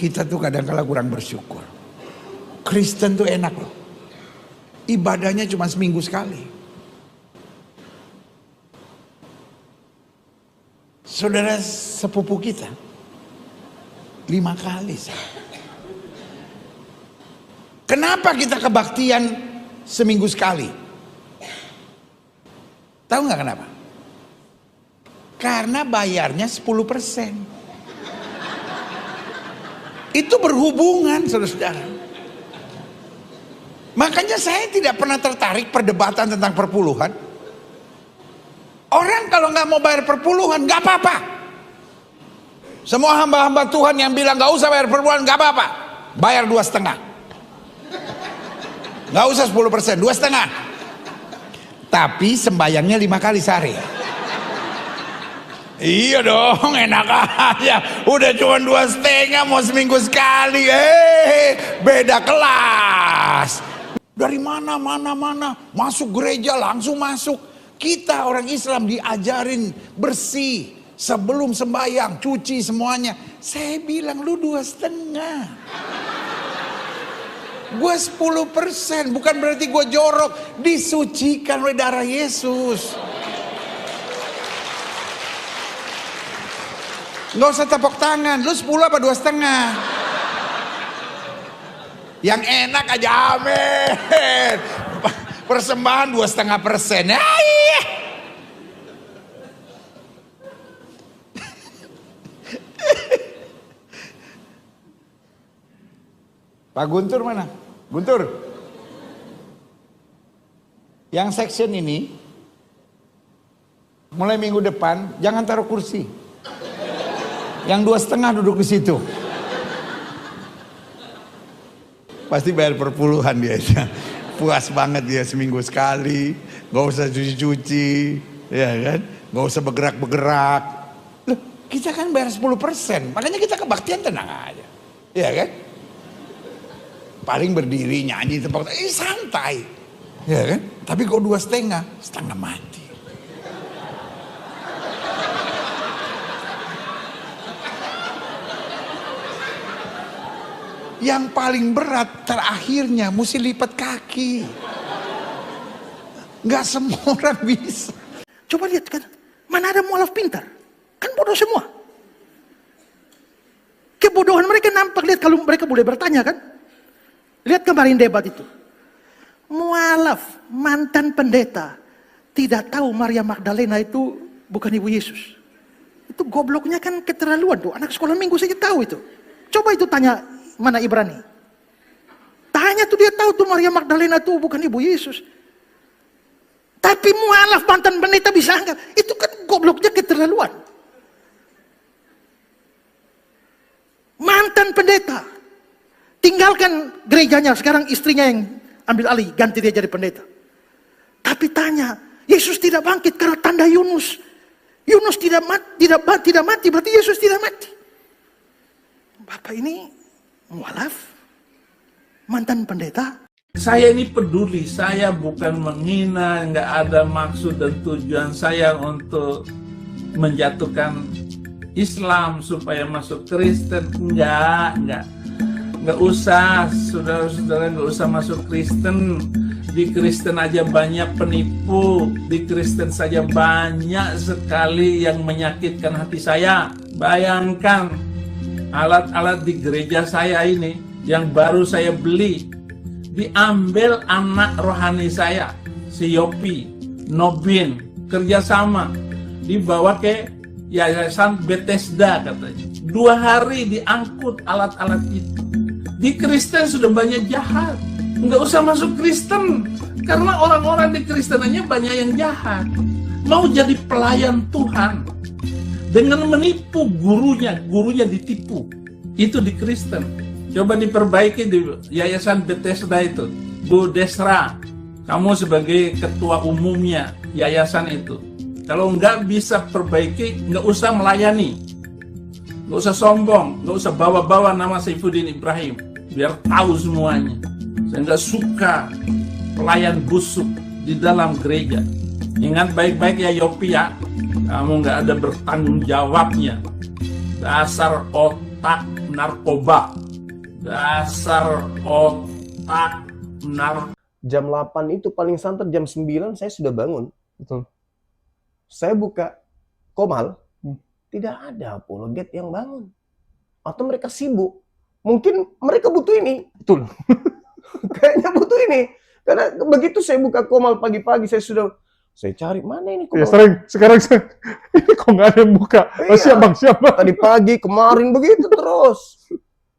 Kita tuh kadang-kala kurang bersyukur. Kristen tuh enak loh. Ibadahnya cuma seminggu sekali. Saudara sepupu kita 5 kali. Kenapa kita kebaktian seminggu sekali? Tahu nggak kenapa? Karena bayarnya 10%. Itu berhubungan, saudara-saudara. Makanya saya tidak pernah tertarik perdebatan tentang perpuluhan. Orang kalau nggak mau bayar perpuluhan nggak apa-apa. Semua hamba-hamba Tuhan yang bilang nggak usah bayar perpuluhan nggak apa-apa. Bayar 2,5. Nggak usah 10%, 2,5. Tapi sembayangnya 5 kali sehari. Iya dong, enak aja. Udah cuma 2,5 mau seminggu sekali. Beda kelas. Dari mana masuk gereja langsung masuk. Kita orang Islam diajarin bersih sebelum sembahyang, cuci semuanya. Saya bilang lu 2,5. Gue 10%, bukan berarti gue jorok. Disucikan oleh darah Yesus. Nggak usah tepuk tangan. Lu 10 apa 2,5? Yang enak aja, amin. Persembahan 2,5%. Iya. Pak Guntur mana? Guntur. Yang section ini mulai minggu depan jangan taruh kursi. Yang 2,5 duduk di situ. Pasti bayar perpuluhan dia. Puas banget dia seminggu sekali. Gak usah cuci-cuci. Ya kan? Gak usah bergerak-bergerak. Loh, kita kan bayar 10%. Makanya kita kebaktian tenang aja. Ya kan? Paling berdiri, nyanyi, tepuk tangan. Santai. Ya kan? Tapi kok 2,5, setengah mati. Yang paling berat terakhirnya mesti lipat kaki. Nggak semua orang bisa. Coba lihat kan, mana ada mualaf pintar? Kan bodoh semua. Kebodohan mereka nampak, lihat kalau mereka boleh bertanya kan. Lihat kemarin debat itu. Mualaf, mantan pendeta, tidak tahu Maria Magdalena itu bukan ibu Yesus. Itu gobloknya kan keterlaluan tuh. Anak sekolah minggu saja tahu itu. Coba itu tanya. Mana Ibrani? Tanya tuh dia tahu tuh Maria Magdalena tuh bukan ibu Yesus. Tapi mualaf mantan pendeta bisa anggap. Itu kan gobloknya keterlaluan. Mantan pendeta. Tinggalkan gerejanya. Sekarang istrinya yang ambil alih. Ganti dia jadi pendeta. Tapi tanya. Yesus tidak bangkit karena tanda Yunus. Yunus tidak mati. Berarti Yesus tidak mati. Bapak ini mualaf, mantan pendeta. Saya ini peduli, saya bukan menghina, nggak ada maksud dan tujuan saya untuk menjatuhkan Islam supaya masuk Kristen. Nggak usah, saudara-saudara nggak usah masuk Kristen. Di Kristen aja banyak penipu, di Kristen saja banyak sekali yang menyakitkan hati saya. Bayangkan alat-alat di gereja saya ini yang baru saya beli diambil anak rohani saya, si Yopi, Nobin, kerjasama dibawa ke Yayasan Bethesda katanya. 2 hari diangkut alat-alat itu. Di Kristen sudah banyak jahat, nggak usah masuk Kristen karena orang-orang di Kristen aja banyak yang jahat. Mau jadi pelayan Tuhan dengan menipu gurunya ditipu. Itu di Kristen. Coba diperbaiki di Yayasan Bethesda itu. Bu Desra, kamu sebagai ketua umumnya yayasan itu. Kalau nggak bisa perbaiki, nggak usah melayani. Nggak usah sombong, nggak usah bawa-bawa nama Saifuddin Ibrahim. Biar tahu semuanya. Saya nggak suka pelayan busuk di dalam gereja. Ingat baik-baik ya Yopi ya. Kamu nggak ada bertanggung jawabnya. Dasar otak narkoba. Dasar otak narkoba. Jam 8 itu paling santer jam 9 saya sudah bangun. Betul. Saya buka Komal, tidak ada apologet yang bangun. Atau mereka sibuk. Mungkin mereka butuh ini. Betul. Kayaknya butuh ini. Karena begitu saya buka Komal pagi-pagi, saya cari, mana ini Ya Komal? sering, sekarang ini kok nggak ada yang buka. Oh, Iya. siap bang, siap bang. Tadi pagi, kemarin begitu terus.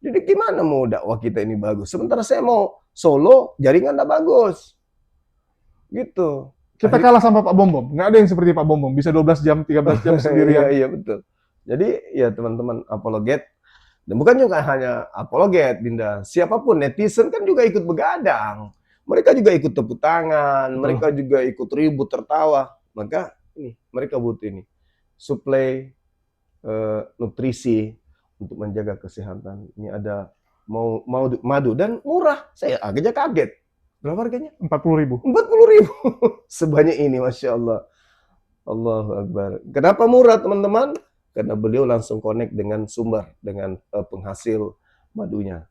Jadi gimana mau dakwah kita ini bagus? Sementara saya mau solo, jaringan nggak bagus. Gitu. Kita kalah sama Pak Bombom. Nggak ada yang seperti Pak Bombom. Bisa 12 jam, 13 jam sendirian. Iya, betul. Jadi ya teman-teman apologet, dan bukan juga hanya apologet, Dinda. Siapapun netizen kan juga ikut begadang. Mereka juga ikut tepuk tangan, mereka juga ikut ribut tertawa. Maka ini mereka butuh ini suplai nutrisi untuk menjaga kesehatan. Ini ada mau madu dan murah. Saya agaknya kaget. Berapa harganya? 40.000. 40.000. Sebanyak ini, Masya Allah. Allahu Akbar. Kenapa murah, teman-teman? Karena beliau langsung connect dengan sumber, dengan penghasil madunya.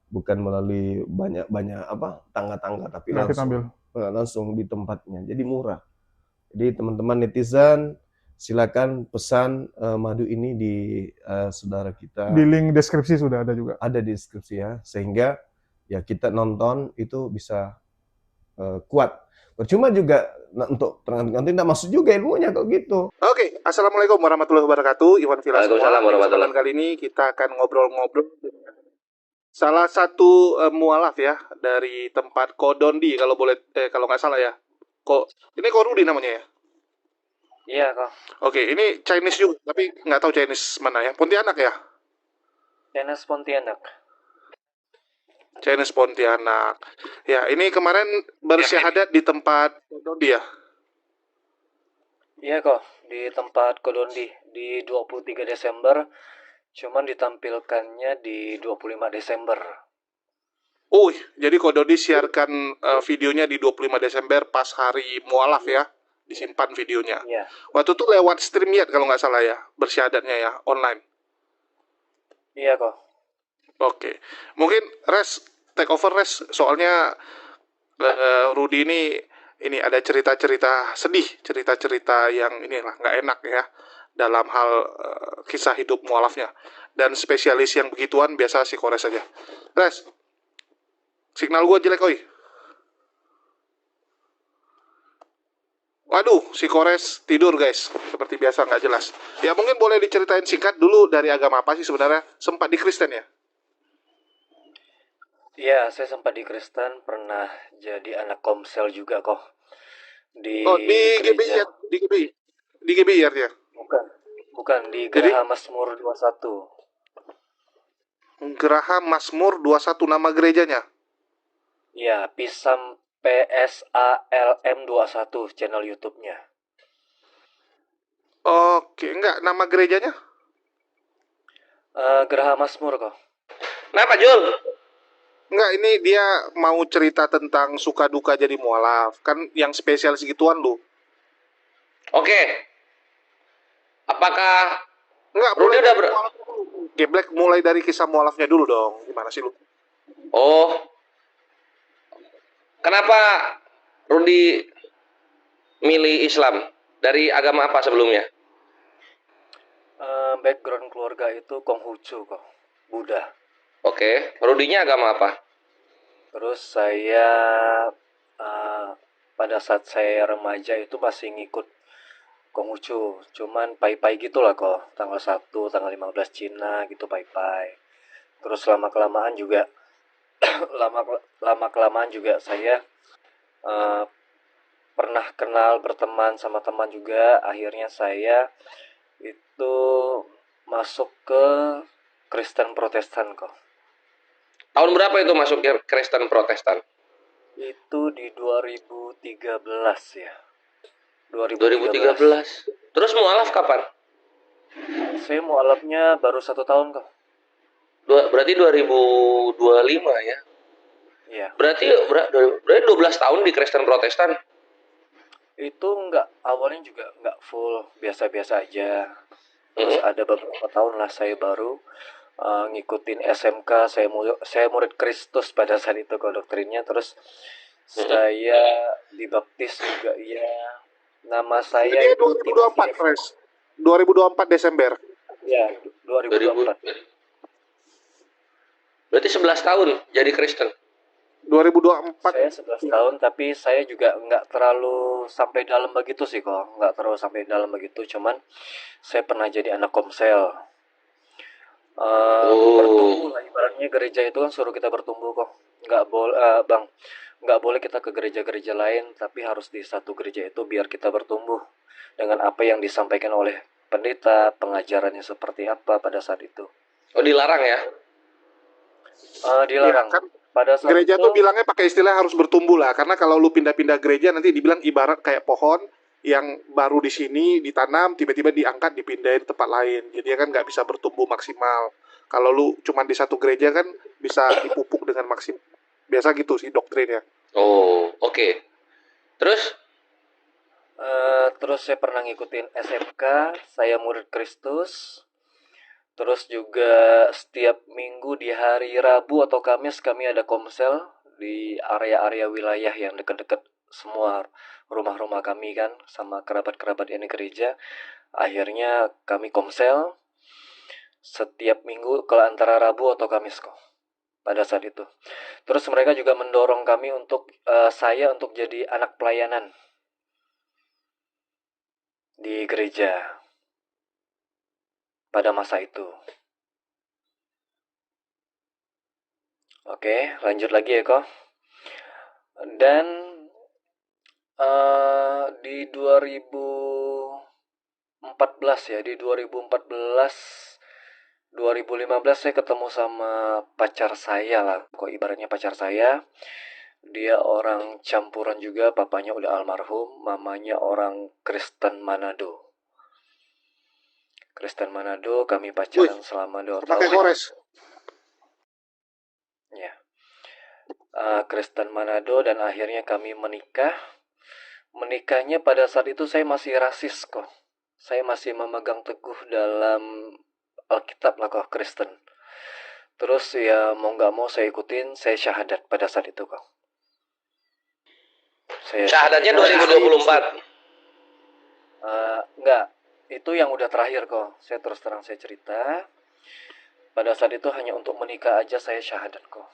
Bukan melalui banyak-banyak tangga-tangga, tapi Nah, kita ambil. langsung di tempatnya. Jadi murah. Jadi teman-teman netizen, silakan pesan madu ini di saudara kita. Di link deskripsi sudah ada juga. Ada di deskripsi ya, sehingga ya kita nonton itu bisa kuat. Percuma juga untuk nanti tidak masuk juga ilmunya kalau gitu. Oke, assalamualaikum warahmatullahi wabarakatuh. Iwan Villa semua. Waalaikumsalam warahmatullahi Kesempatan kali ini kita akan ngobrol-ngobrol dengan salah satu mualaf ya dari tempat Kodondi kalau boleh kalau nggak salah ya. Ini Korudi namanya ya. Iya kok. Oke, ini Chinese juga, tapi nggak tahu Chinese mana ya. Pontianak ya. Chinese Pontianak. Chinese Pontianak. Ya, ini kemarin bersyahadat di tempat Kodondi ya. Iya kok, di tempat Kodondi di 23 Desember, cuman ditampilkannya di 25 Desember. Jadi Kodondi siarkan videonya di 25 Desember pas hari mualaf ya. Disimpan videonya. Iya. Waktu itu lewat StreamYard kalau nggak salah ya, bersyahadatnya ya, online. Iya kok. Oke. Mungkin take over soalnya Rudy ini ada cerita-cerita sedih, cerita-cerita yang inilah nggak enak ya dalam hal kisah hidup mualafnya. Dan spesialis yang begituan biasa si Kores saja. Res, signal gua jelek oi. Waduh, si Kores tidur guys, seperti biasa nggak jelas. Ya mungkin boleh diceritain singkat dulu dari agama apa sih sebenarnya? Sempat di Kristen ya? Iya, saya sempat di Kristen, pernah jadi anak komsel juga kok. Di GBI ya? Di GBI artinya? Bukan di Geraha Mazmur 21. Geraha Mazmur 21 nama gerejanya? Iya, Pisam PSALM 21 channel YouTube-nya. Oke, enggak nama gerejanya? Geraha Mazmur kok. Kenapa Jul? Enggak, ini dia mau cerita tentang suka duka jadi mualaf. Kan yang spesial segituan lu. Oke. Apakah Enggak, Rudy udah Geblek mulai dari kisah mualafnya dulu dong. Gimana sih lu? Oh. Kenapa Rudy milih Islam? Dari agama apa sebelumnya? Background keluarga itu Konghucu kok. Buddha. Oke. Rudinya agama apa? Terus saya pada saat saya remaja itu masih ngikut Konghucu, cuman pai-pai gitulah kok, tanggal 1, tanggal 15 Cina gitu pai-pai. Terus lama-kelamaan juga lama-kelamaan juga saya pernah kenal berteman sama teman juga. Akhirnya saya itu masuk ke Kristen Protestan kok. Tahun berapa itu masuk ke Kristen Protestan? Itu di 2013 ya. 2013. Terus mualaf kapan? Saya mualafnya baru 1 tahun kok. Berarti 2025 ya? Iya. Berarti 12 tahun di Kristen Protestan? Itu awalnya juga nggak full, biasa-biasa aja. Terus ada beberapa tahun lah saya baru ngikutin SMK, saya murid Kristus pada saat itu kok doktrinnya. Terus saya dibaptis juga ya. Nama saya Jadi itu 2024, Res. 2024 Desember. Ya, 2024. Berarti 11 tahun jadi Kristen. 2024. Saya 11 tahun, tapi saya juga nggak terlalu sampai dalam begitu sih kok. Nggak terlalu sampai dalam begitu, cuman saya pernah jadi anak komsel. Bertumbuh lah, ibaratnya gereja itu kan suruh kita bertumbuh kok. Nggak boleh, Bang, nggak boleh kita ke gereja-gereja lain, tapi harus di satu gereja itu biar kita bertumbuh dengan apa yang disampaikan oleh pendeta, pengajarannya seperti apa pada saat itu. Oh, dilarang ya? Dilarang. Iya, kan Pada saat gereja itu, tuh bilangnya pakai istilah harus bertumbuh lah, karena kalau lu pindah-pindah gereja nanti dibilang ibarat kayak pohon yang baru di sini ditanam, tiba-tiba diangkat dipindahin tempat lain, jadi kan nggak bisa bertumbuh maksimal. Kalau lu cuma di satu gereja kan bisa dipupuk dengan maksimal, biasa gitu sih doktrinnya. Oh, oke. Terus? terus saya pernah ngikutin SMK, saya murid Kristus. Terus juga setiap minggu di hari Rabu atau Kamis kami ada komsel di area-area wilayah yang dekat-dekat semua rumah-rumah kami kan, sama kerabat-kerabat yang di gereja. Akhirnya kami komsel setiap minggu kalau antara Rabu atau Kamis kok pada saat itu. Terus mereka juga mendorong kami untuk saya untuk jadi anak pelayanan di gereja pada masa itu. Oke, lanjut lagi ya kok. Dan di 2014 ya, di 2015 saya ketemu sama pacar saya lah, kok ibaratnya pacar saya. Dia orang campuran juga, papanya udah almarhum, mamanya orang Kristen Manado. Kami pacaran selama 2 Pakai tahun. kores. Ya. Kristen Manado, dan akhirnya kami menikah. Menikahnya pada saat itu saya masih rasis kok. Saya masih memegang teguh dalam Alkitab lah kok, Kristen. Terus ya mau nggak mau saya ikutin, saya syahadat pada saat itu kok. Syahadatnya 2024. Enggak, itu yang udah terakhir kok. Saya terus terang saya cerita. Pada saat itu hanya untuk menikah aja saya syahadat kok.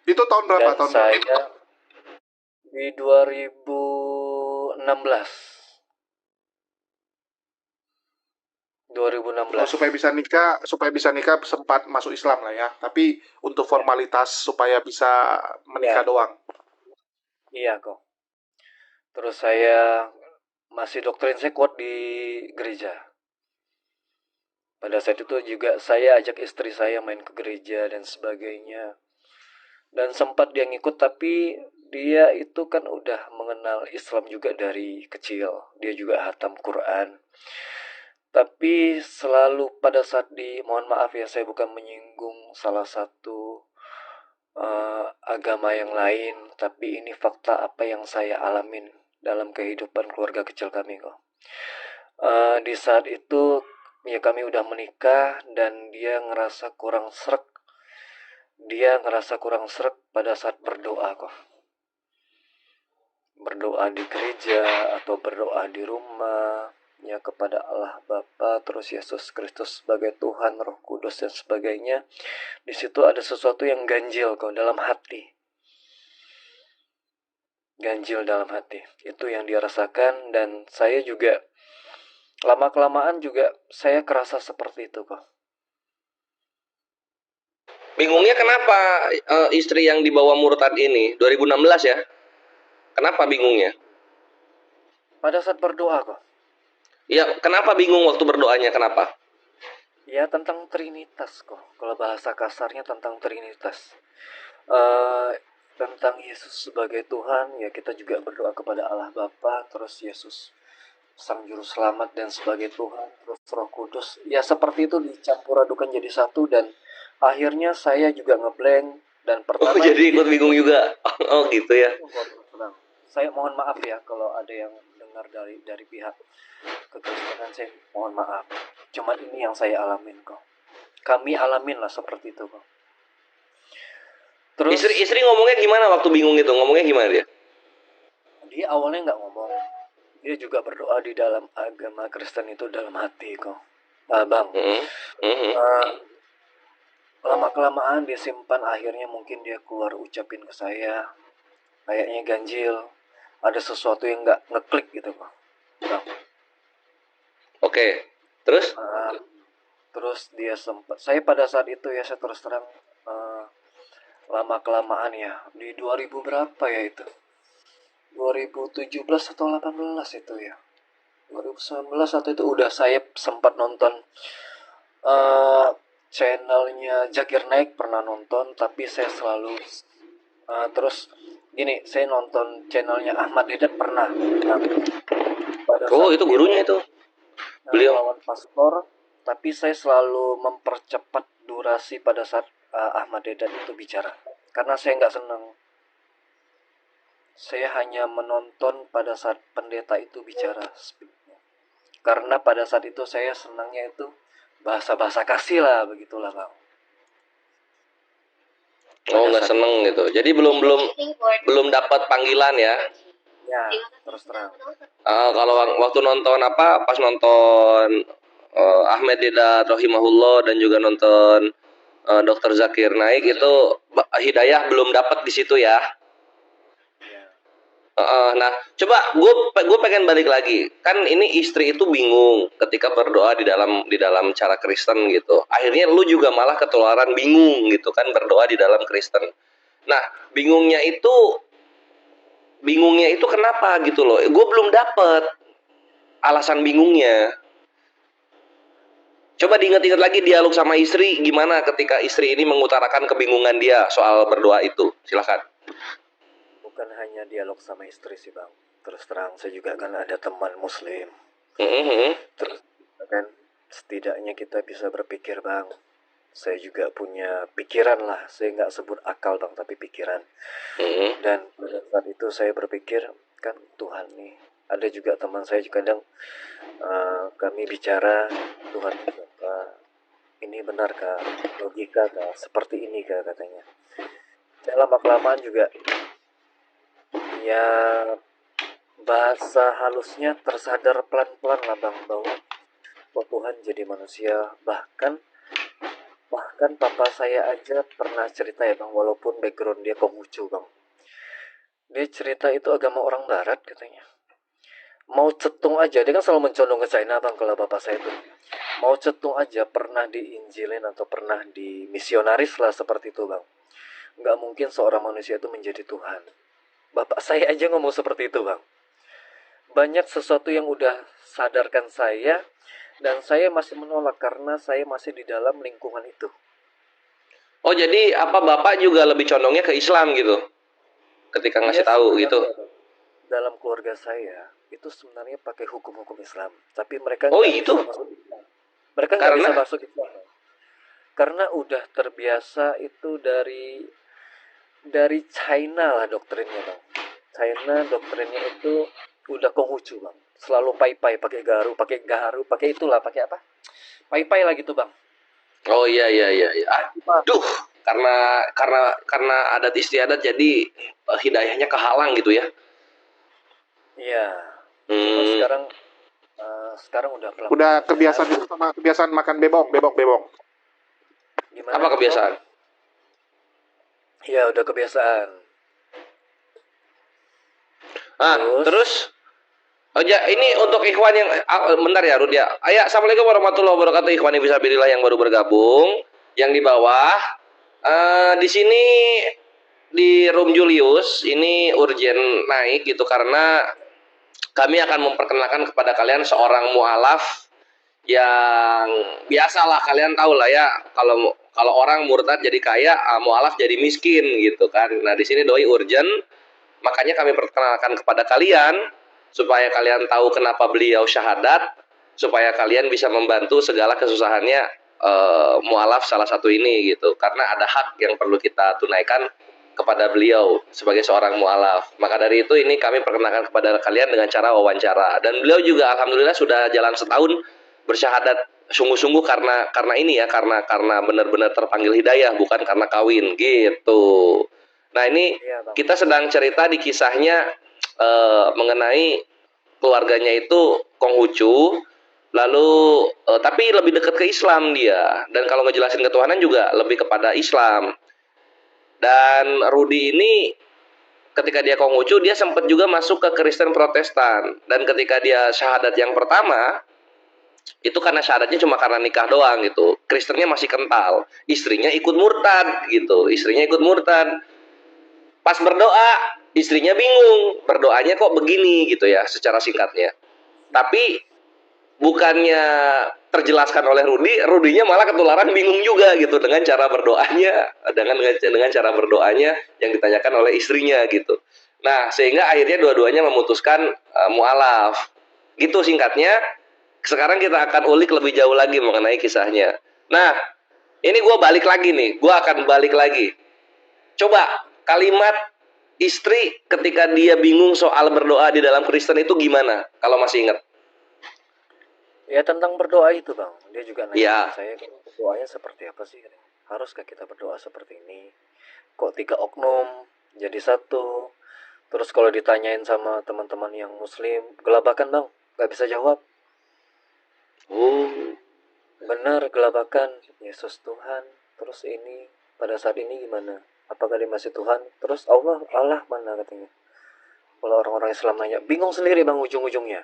Itu tahun berapa? Dan Tahun saya berapa? di 2016. Oh, supaya bisa nikah sempat masuk Islam lah ya. Tapi untuk formalitas supaya bisa menikah doang. Iya kok. Terus saya masih doktrin saya kuat di gereja. Pada saat itu juga saya ajak istri saya main ke gereja dan sebagainya. Dan sempat dia ngikut, tapi dia itu kan udah mengenal Islam juga dari kecil. Dia juga hatam Quran. Tapi selalu pada saat mohon maaf ya, saya bukan menyinggung salah satu agama yang lain, tapi ini fakta apa yang saya alamin dalam kehidupan keluarga kecil kami kok. Di saat itu ya kami udah menikah dan dia ngerasa kurang srek. Pada saat berdoa kok. Berdoa di gereja atau berdoa di rumah ya kepada Allah Bapa, terus Yesus Kristus sebagai Tuhan, Roh Kudus dan sebagainya. Di situ ada sesuatu yang ganjil kok dalam hati. Ganjil dalam hati. Itu yang dia rasakan, dan saya juga lama-kelamaan juga saya kerasa seperti itu kok. Bingungnya kenapa istri yang dibawa murtad ini 2016 ya? Kenapa bingungnya? Pada saat berdoa kok. Ya, kenapa bingung waktu berdoanya? Kenapa? Ya tentang Trinitas kok. Kalau bahasa kasarnya tentang Trinitas. Tentang Yesus sebagai Tuhan, ya kita juga berdoa kepada Allah Bapa, terus Yesus Sang Juru Selamat dan sebagai Tuhan, terus Roh Kudus. Ya seperti itu dicampur adukan jadi satu, dan akhirnya saya juga ngeblank. Dan pertama jadi ikut bingung juga. Oh gitu ya. Saya mohon maaf ya kalau ada yang dengar dengar dari pihak kekristenan, saya mohon maaf. Cuman ini yang saya alamin kok. Kami alamin lah seperti itu kok. Terus Istri ngomongnya gimana waktu bingung itu? Ngomongnya gimana dia? dia awalnya nggak ngomong. Dia juga berdoa di dalam agama Kristen itu dalam hati kok. Bang. Lama-kelamaan dia simpan, akhirnya mungkin dia keluar ucapin ke saya. Kayaknya ganjil. Ada sesuatu yang nggak ngeklik gitu kok. Bang. Oke. Terus? Terus dia sempat, saya pada saat itu ya, saya terus terang lama-kelamaan ya, di 2000 berapa ya itu? 2017 atau 18 itu ya. 2019 atau itu udah saya sempat nonton channelnya Zakir Naik, pernah nonton, tapi saya selalu terus gini, saya nonton channelnya Ahmad Dedat pernah. Oh, itu gurunya itu. Beliau lawan pastor, tapi saya selalu mempercepat durasi pada saat Ahmad Dedat itu bicara, karena saya nggak senang. Saya hanya menonton pada saat pendeta itu bicara, karena pada saat itu saya senangnya itu bahasa kasih lah, begitulah Bang. Oh, nggak seneng gitu. Jadi belum dapat panggilan ya? Ya, terus terang. Kalau waktu nonton pas nonton Ahmad Dedat rahimahullah dan juga nonton Dr. Zakir Naik itu hidayah belum dapat di situ ya. Nah, coba gue pengen balik lagi. Kan ini istri itu bingung ketika berdoa di dalam cara Kristen gitu. Akhirnya lu juga malah ketularan bingung gitu kan berdoa di dalam Kristen. Nah, bingungnya itu kenapa gitu loh? Gue belum dapet alasan bingungnya. Coba diingat-ingat lagi dialog sama istri gimana ketika istri ini mengutarakan kebingungan dia soal berdoa itu. Silakan. Bukan hanya dialog sama istri sih Bang. Terus terang saya juga kan ada teman Muslim. Terus kan setidaknya kita bisa berpikir Bang. Saya juga punya pikiran lah. Saya nggak sebut akal Bang, tapi pikiran. Dan pada saat itu saya berpikir, kan Tuhan nih. Ada juga teman saya kadang kami bicara, Tuhan ini benarkah, logika kah, seperti ini kah katanya. Lama-kelamaan juga ya bahasa halusnya tersadar pelan-pelan lah Bang, bahwa Tuhan jadi manusia. Bahkan papa saya aja pernah cerita ya Bang, walaupun background dia Konghucu Bang. Dia cerita itu agama orang barat katanya. Mau cetung aja, dia kan selalu mencondong ke China Bang, kalau bapak saya itu. Mau cetung aja pernah diinjilin atau pernah dimisionaris lah seperti itu Bang. Nggak mungkin seorang manusia itu menjadi Tuhan. Bapak saya aja ngomong seperti itu Bang. Banyak sesuatu yang udah sadarkan saya, dan saya masih menolak karena saya masih di dalam lingkungan itu. Oh, jadi apa Bapak juga lebih condongnya ke Islam gitu? Ketika ngasih tahu gitu. Dalam keluarga saya itu sebenarnya pakai hukum-hukum Islam, tapi mereka itu bisa masuk Islam. Mereka nggak bisa masuk Islam karena udah terbiasa itu dari China lah doktrinnya Bang. China doktrinnya itu udah Konghucu Bang. Selalu pai-pai, pakai garu, pakai itulah, pakai apa? Pai-pai lah gitu Bang. Oh iya. Aduh, karena adat istiadat jadi hidayahnya kehalang gitu ya. Iya. Sekarang udah pelan. Udah kebiasaan itu sama kebiasaan makan bebok. Gimana? Apa kebiasaan? Iya, udah kebiasaan. Terus oh ya, ini untuk ikhwan yang bentar ya Rud ya. Assalamualaikum warahmatullahi wabarakatuh, ikhwan fisabilillah yang baru bergabung, yang di bawah. Di sini di room Julius ini urgent naik gitu karena kami akan memperkenalkan kepada kalian seorang mualaf yang biasalah kalian tahu lah ya, kalau orang murtad jadi kaya, mualaf jadi miskin gitu kan. Nah, di sini doi urgent, makanya kami perkenalkan kepada kalian supaya kalian tahu kenapa beliau syahadat, supaya kalian bisa membantu segala kesusahannya mualaf salah satu ini gitu. Karena ada hak yang perlu kita tunaikan kepada beliau sebagai seorang mualaf. Maka dari itu ini kami perkenalkan kepada kalian dengan cara wawancara. Dan beliau juga alhamdulillah sudah jalan setahun bersyahadat sungguh-sungguh karena ini ya, karena benar-benar terpanggil hidayah, bukan karena kawin gitu. Nah ini Iya bang. kita sedang cerita di kisahnya mengenai keluarganya itu Konghucu, lalu tapi lebih dekat ke Islam dia, dan kalau ngejelasin ketuhanan juga lebih kepada Islam. Dan Rudi ini ketika dia Konghucu dia sempat juga masuk ke Kristen Protestan, dan ketika dia syahadat yang pertama itu karena syahadatnya cuma karena nikah doang gitu, Kristennya masih kental, istrinya ikut murtad gitu, pas berdoa istrinya bingung berdoanya kok begini gitu ya secara singkatnya. Tapi bukannya terjelaskan oleh Rudinya malah ketularan bingung juga gitu dengan cara berdoanya, dengan cara berdoanya yang ditanyakan oleh istrinya gitu. Nah, sehingga akhirnya dua-duanya memutuskan mualaf. Gitu singkatnya. Sekarang kita akan ulik lebih jauh lagi mengenai kisahnya. Nah, ini gue balik lagi nih, gue akan balik lagi. Coba kalimat istri ketika dia bingung soal berdoa di dalam Kristen itu gimana? Kalau masih ingat. Ya tentang berdoa itu bang, dia juga nanya Iya. ke saya, doanya seperti apa sih? Haruskah kita berdoa seperti ini? Kok 3 oknum jadi satu? Terus kalau ditanyain sama teman-teman yang muslim, gelabakan bang, gak bisa jawab. Oh. Benar, gelabakan, Yesus Tuhan. Terus ini, pada saat ini gimana? Apakah dia masih Tuhan? Terus Allah mana katanya? Kalau orang-orang Islam nanya, bingung sendiri bang ujung-ujungnya.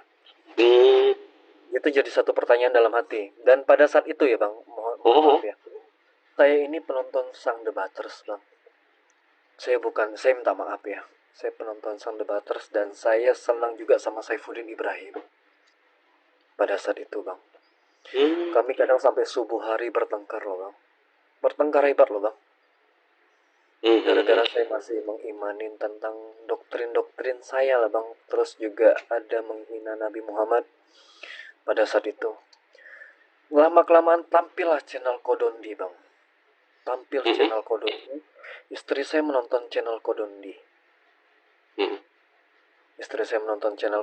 Itu jadi satu pertanyaan dalam hati. Dan pada saat itu ya bang, mohon maaf ya, saya ini penonton Sang Debaters bang. Saya minta maaf ya, saya penonton Sang Debaters dan saya senang juga sama Saifuddin Ibrahim. Pada saat itu bang, kami kadang sampai subuh hari bertengkar loh bang. Bertengkar hebat loh bang. Gara-gara saya masih mengimanin tentang doktrin-doktrin saya lah bang. Terus juga ada menghina Nabi Muhammad. Pada saat itu lama-kelamaan tampillah channel Kodondi bang. Channel Kodondi. Istri saya menonton channel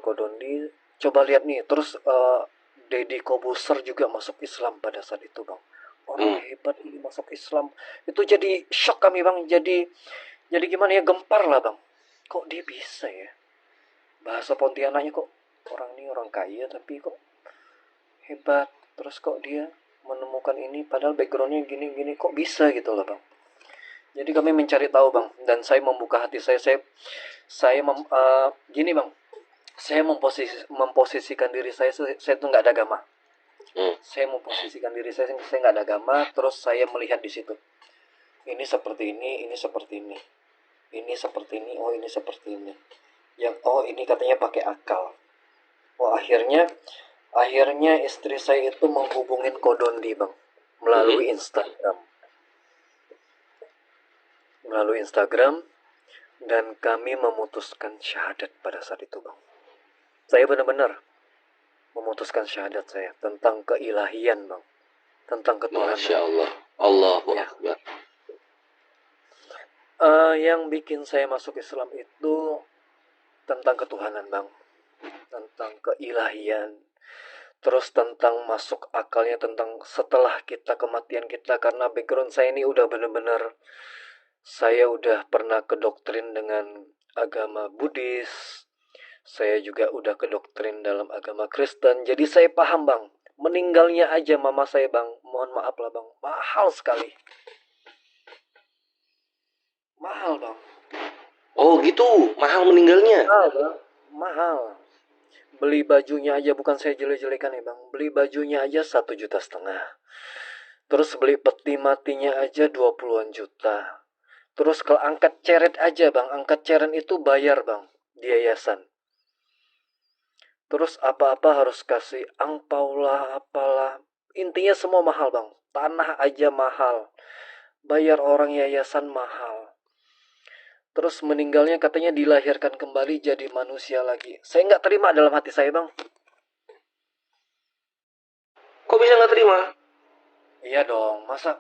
Kodondi. Coba lihat nih. Terus Deddy Kobuser juga masuk Islam pada saat itu bang. Orang hebat ini masuk Islam. Itu jadi shock kami bang. Jadi gimana ya, gempar lah bang. Kok dia bisa ya? Bahasa Pontianaknya kok orang ini orang kaya tapi kok hebat. Terus kok dia menemukan ini padahal backgroundnya gini-gini, kok bisa gitu loh bang. Jadi kami mencari tahu bang, dan saya membuka hati saya gini bang, saya memposisikan diri saya tuh nggak ada agama. Saya memposisikan diri saya nggak ada agama. Terus saya melihat di situ, ini seperti ini seperti ini, ini seperti ini, oh ini seperti ini, yang oh ini katanya pakai akal. Oh akhirnya istri saya itu menghubungin Kodondi bang melalui Instagram, dan kami memutuskan syahadat pada saat itu bang. Saya benar-benar memutuskan syahadat saya tentang keilahian bang, tentang ketuhanan. Masya Allah, Allahu Akbar. Yang bikin saya masuk Islam itu tentang ketuhanan bang, tentang keilahian. Terus tentang masuk akalnya, tentang setelah kematian kita. Karena background saya ini udah bener-bener, saya udah pernah kedoktrin dengan agama Buddhis. Saya juga udah kedoktrin dalam agama Kristen. Jadi saya paham bang, meninggalnya aja mama saya bang, mohon maaf lah bang, mahal sekali. Mahal bang. Oh gitu, mahal meninggalnya. Mahal bang, mahal. Beli bajunya aja, bukan saya jelek-jelekan ya bang, beli bajunya aja 1,5 juta. Terus beli peti matinya aja 20-an juta. Terus kalau angkat ceret aja bang, angkat ceret itu bayar bang di yayasan. Terus apa-apa harus kasih angpau lah, apalah. Intinya semua mahal bang, tanah aja mahal, bayar orang yayasan mahal. Terus meninggalnya katanya dilahirkan kembali jadi manusia lagi. Saya nggak terima dalam hati saya bang. Kok bisa nggak terima? Iya dong, masa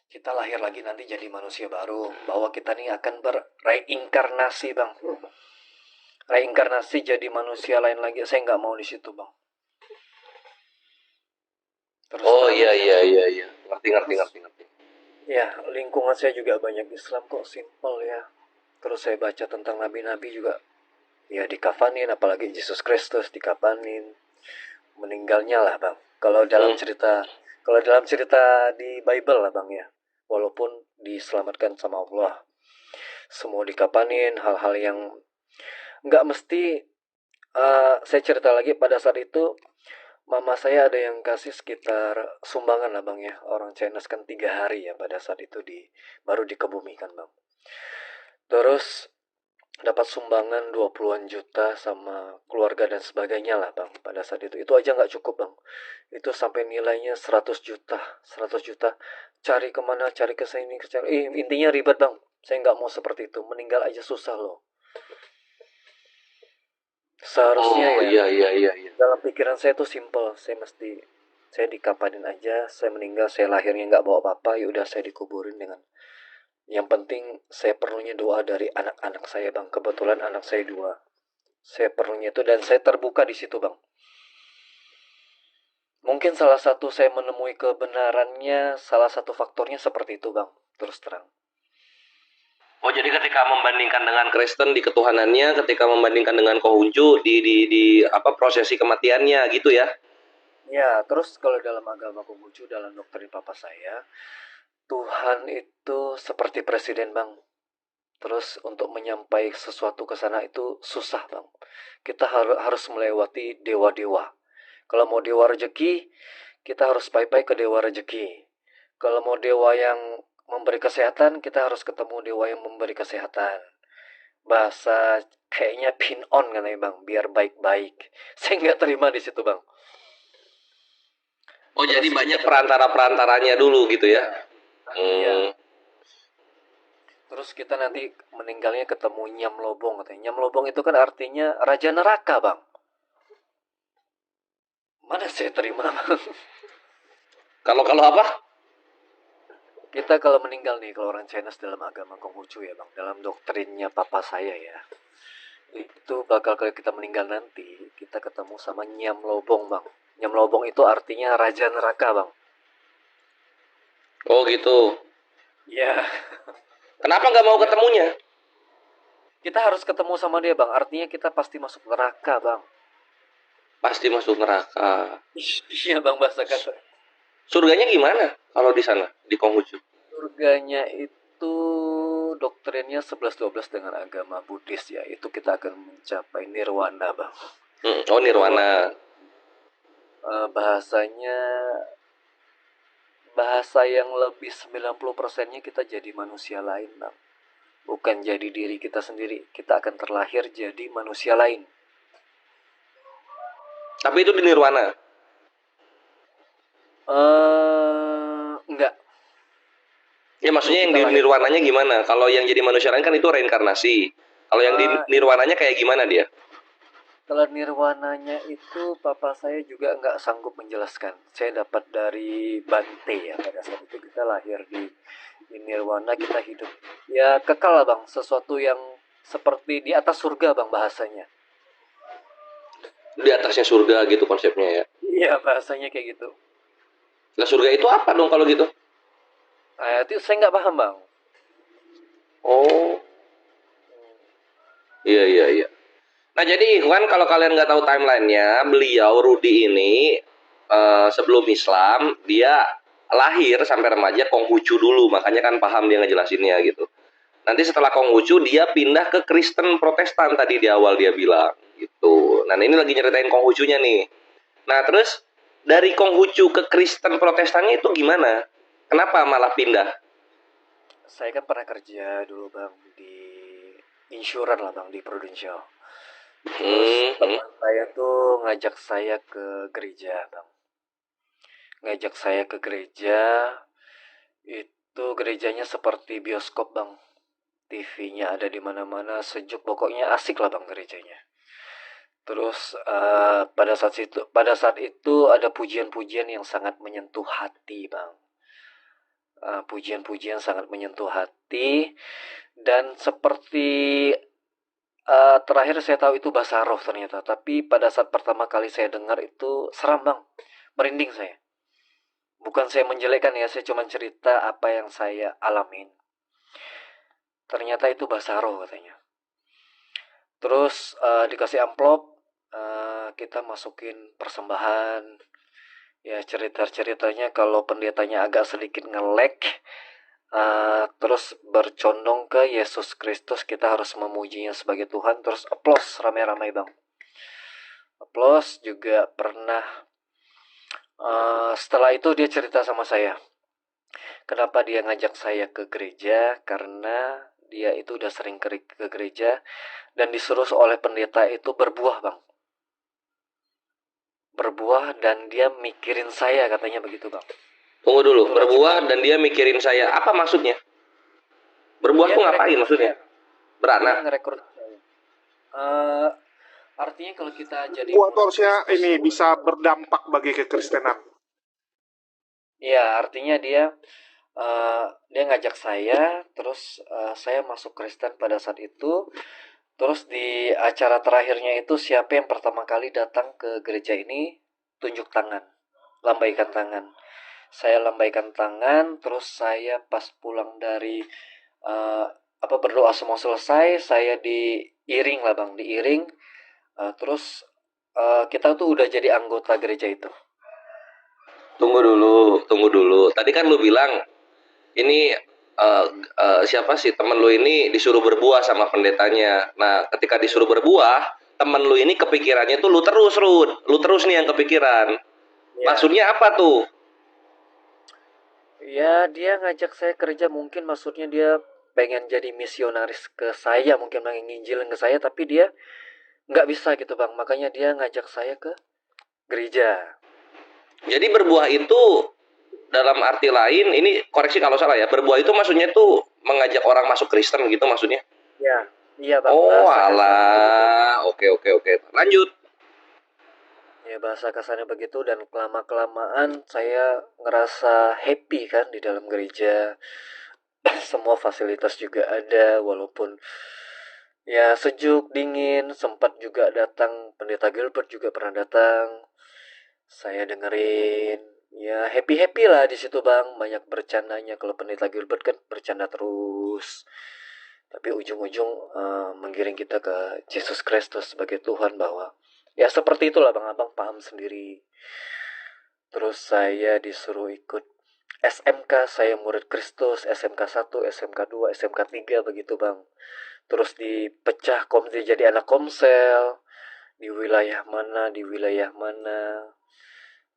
kita lahir lagi nanti jadi manusia baru, bahwa kita nih akan bereinkarnasi bang, reinkarnasi jadi manusia lain lagi. Saya nggak mau di situ bang. Terus Oh terang iya aja. iya iya iya. Ngerti. Ya, lingkungan saya juga banyak Islam kok, simple ya. Terus saya baca tentang nabi-nabi juga, ya dikafanin, apalagi Yesus Kristus dikafanin, meninggalnya lah bang. Kalau dalam cerita di Bible lah bang ya, walaupun diselamatkan sama Allah, semua dikapanin, hal-hal yang nggak mesti. Saya cerita lagi, pada saat itu mama saya ada yang kasih sekitar sumbangan lah bang ya, orang Chinese kan 3 hari ya pada saat itu baru dikebumikan bang. Terus dapat sumbangan 20-an juta sama keluarga dan sebagainya lah bang pada saat itu aja nggak cukup bang. Itu sampai nilainya 100 juta. Cari kemana, cari ke sini, intinya ribet bang. Saya nggak mau seperti itu, meninggal aja susah loh. Seharusnya iya. dalam pikiran saya tuh simple, saya dikapanin aja, saya meninggal, saya lahirnya nggak bawa apa-apa, yaudah saya dikuburin dengan, yang penting saya perlunya doa dari anak-anak saya bang. Kebetulan anak saya 2, saya perlunya itu, dan saya terbuka di situ bang. Mungkin salah satu saya menemui kebenarannya, salah satu faktornya seperti itu bang, terus terang. Oh jadi ketika membandingkan dengan Kristen di ketuhanannya, ketika membandingkan dengan Konghucu di apa prosesi kematiannya gitu ya? Ya, terus kalau dalam agama Konghucu, dalam doktrin papa saya, Tuhan itu seperti presiden bang. Terus untuk menyampai sesuatu ke sana itu susah bang. Kita harus melewati dewa-dewa. Kalau mau dewa rezeki, kita harus pai-pai ke dewa rezeki. Kalau mau dewa yang memberi kesehatan, kita harus ketemu dewa yang memberi kesehatan. Bahasa kayaknya pin on katanya bang, biar baik-baik. Saya nggak terima di situ bang. Oh jadi banyak perantara-perantaranya dulu gitu ya? Iya. Terus kita nanti meninggalnya ketemu Nyam Lobong katanya. Nyam Lobong itu kan artinya Raja Neraka bang. Mana saya terima bang. Kalau apa? Kita kalau meninggal nih, kalau orang Chinese dalam agama Konghucu ya bang, dalam doktrinnya papa saya ya, itu bakal kalau kita meninggal nanti, kita ketemu sama Nyam Lobong bang. Nyam Lobong itu artinya Raja Neraka bang. Oh gitu. Ya. Kenapa nggak mau ketemunya? Kita harus ketemu sama dia bang, artinya kita pasti masuk neraka bang. Pasti masuk neraka. Iya bang, bahasa kata. Surganya gimana kalau di sana, di Konghucu? Surganya itu doktrinnya 11-12 dengan agama Buddhis ya. Itu kita akan mencapai nirwana bang. Oh nirwana. Bahasa yang lebih 90%-nya kita jadi manusia lain bang. Bukan jadi diri kita sendiri. Kita akan terlahir jadi manusia lain. Tapi itu di nirwana? Enggak. Ya maksudnya yang di nirwananya gimana? Kalau yang jadi manusia lain kan itu reinkarnasi. Kalau yang di nirwananya kayak gimana dia? Kalau nirwananya itu papa saya juga nggak sanggup menjelaskan. Saya dapat dari Bante ya, pada saat itu kita lahir di nirwana, kita hidup ya kekal lah bang, sesuatu yang seperti di atas surga bang bahasanya. Di atasnya surga gitu konsepnya ya? Iya bahasanya kayak gitu. Lah surga itu apa dong kalau gitu? Itu saya nggak paham bang. Oh. Iya. Nah jadi Ikhwan, kalau kalian nggak tahu timelinenya, beliau Rudi ini sebelum Islam dia lahir sampai remaja Konghucu dulu, makanya kan paham dia ngejelasinnya gitu. Nanti setelah Konghucu dia pindah ke Kristen Protestan tadi di awal dia bilang gitu. Nah ini lagi nyeritain Konghucunya nih. Nah terus dari Konghucu ke Kristen Protestannya itu gimana? Kenapa malah pindah? Saya kan pernah kerja dulu bang di insuran lah bang, di Prudential. Terus teman saya tuh ngajak saya ke gereja bang. Ngajak saya ke gereja, itu gerejanya seperti bioskop bang. TV-nya ada di mana-mana, sejuk, pokoknya asik lah bang gerejanya. Terus pada saat itu ada pujian-pujian yang sangat menyentuh hati bang. pujian-pujian sangat menyentuh hati. Dan seperti terakhir saya tahu itu bahasa roh ternyata. Tapi pada saat pertama kali saya dengar itu seram bang, merinding saya. Bukan saya menjelekkan ya, saya cuma cerita apa yang saya alamin. Ternyata itu bahasa roh katanya. Terus dikasih amplop, kita masukin persembahan. Ya cerita-ceritanya kalau pendetanya agak sedikit nge-lag, terus bercondong ke Yesus Kristus, kita harus memujinya sebagai Tuhan. Terus aplaus ramai-ramai bang. Aplaus juga pernah. Setelah itu dia cerita sama saya. Kenapa dia ngajak saya ke gereja? Karena dia itu udah sering ke gereja dan disuruh oleh pendeta itu berbuah bang. Berbuah dan dia mikirin saya katanya begitu bang. Tunggu dulu, Itu berbuah dan dia mikirin saya. Apa maksudnya? Berbuah Dia tuh ngapain maksudnya? Beranak. Dia ngerekrut saya. Artinya kalau kita jadi Buah tuh harusnya ini bisa berdampak bagi kekristenan. Iya, artinya dia ngajak saya, terus saya masuk Kristen pada saat itu. Terus di acara terakhirnya itu siapa yang pertama kali datang ke gereja ini, tunjuk tangan, lambaikan tangan. Saya lambaikan tangan, terus saya pas pulang dari berdoa semua selesai, saya diiring lah bang, diiring. Terus kita tuh udah jadi anggota gereja itu. Tunggu dulu. Tadi kan lu bilang ini siapa sih temen lu ini disuruh berbuah sama pendetanya. Nah, ketika disuruh berbuah, temen lu ini kepikirannya tuh lu terus nih yang kepikiran. Ya. Maksudnya apa tuh? Ya, dia ngajak saya kerja, mungkin maksudnya dia pengen jadi misionaris ke saya, mungkin pengen nginjilin ke saya, tapi dia nggak bisa gitu bang, makanya dia ngajak saya ke gereja. Jadi berbuah itu dalam arti lain, ini koreksi kalau salah ya, berbuah itu maksudnya tuh mengajak orang masuk Kristen gitu maksudnya? Ya, iya bang. Oh bahasa alah, oke. Lanjut. Ya bahasa kasarnya begitu, dan kelamaan saya ngerasa happy kan di dalam gereja. Semua fasilitas juga ada, walaupun ya sejuk, dingin. Sempat juga datang pendeta Gilbert, juga pernah datang. Saya dengerin, ya happy lah di situ bang. Banyak bercandanya, kalau pendeta Gilbert kan bercanda terus. Tapi ujung-ujung menggiring kita ke Yesus Kristus sebagai Tuhan, bahwa ya seperti itulah bang, abang paham sendiri. Terus saya disuruh ikut SMK, saya murid Kristus, SMK 1, SMK 2, SMK 3 begitu bang. Terus dipecah jadi anak komsel, di wilayah mana.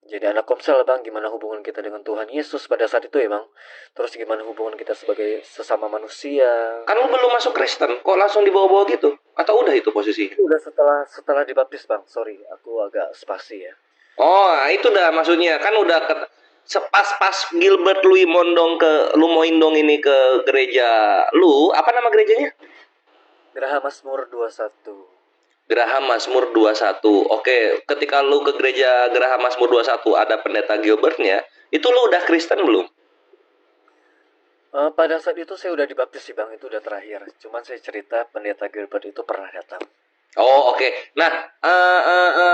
Jadi anak komsel bang, gimana hubungan kita dengan Tuhan Yesus pada saat itu ya bang. Terus gimana hubungan kita sebagai sesama manusia. Kan lu belum masuk Kristen, kok langsung dibawa-bawa gitu? Atau udah itu posisi? Udah setelah dibaptis bang, sorry aku agak spasi ya. Oh, nah itu dah maksudnya. Kan udah pas Gilbert lu mau indong ini ke gereja lu, apa nama gerejanya? Geraha Mazmur 21. Geraha Mazmur 21. Oke, ketika lu ke gereja Geraha Mazmur 21 ada pendeta Gilbertnya, itu lu udah Kristen belum? Pada saat itu saya udah dibaptis sih bang, itu udah terakhir. Cuman saya cerita pendeta Gilbert itu pernah datang. Oh oke. Nah,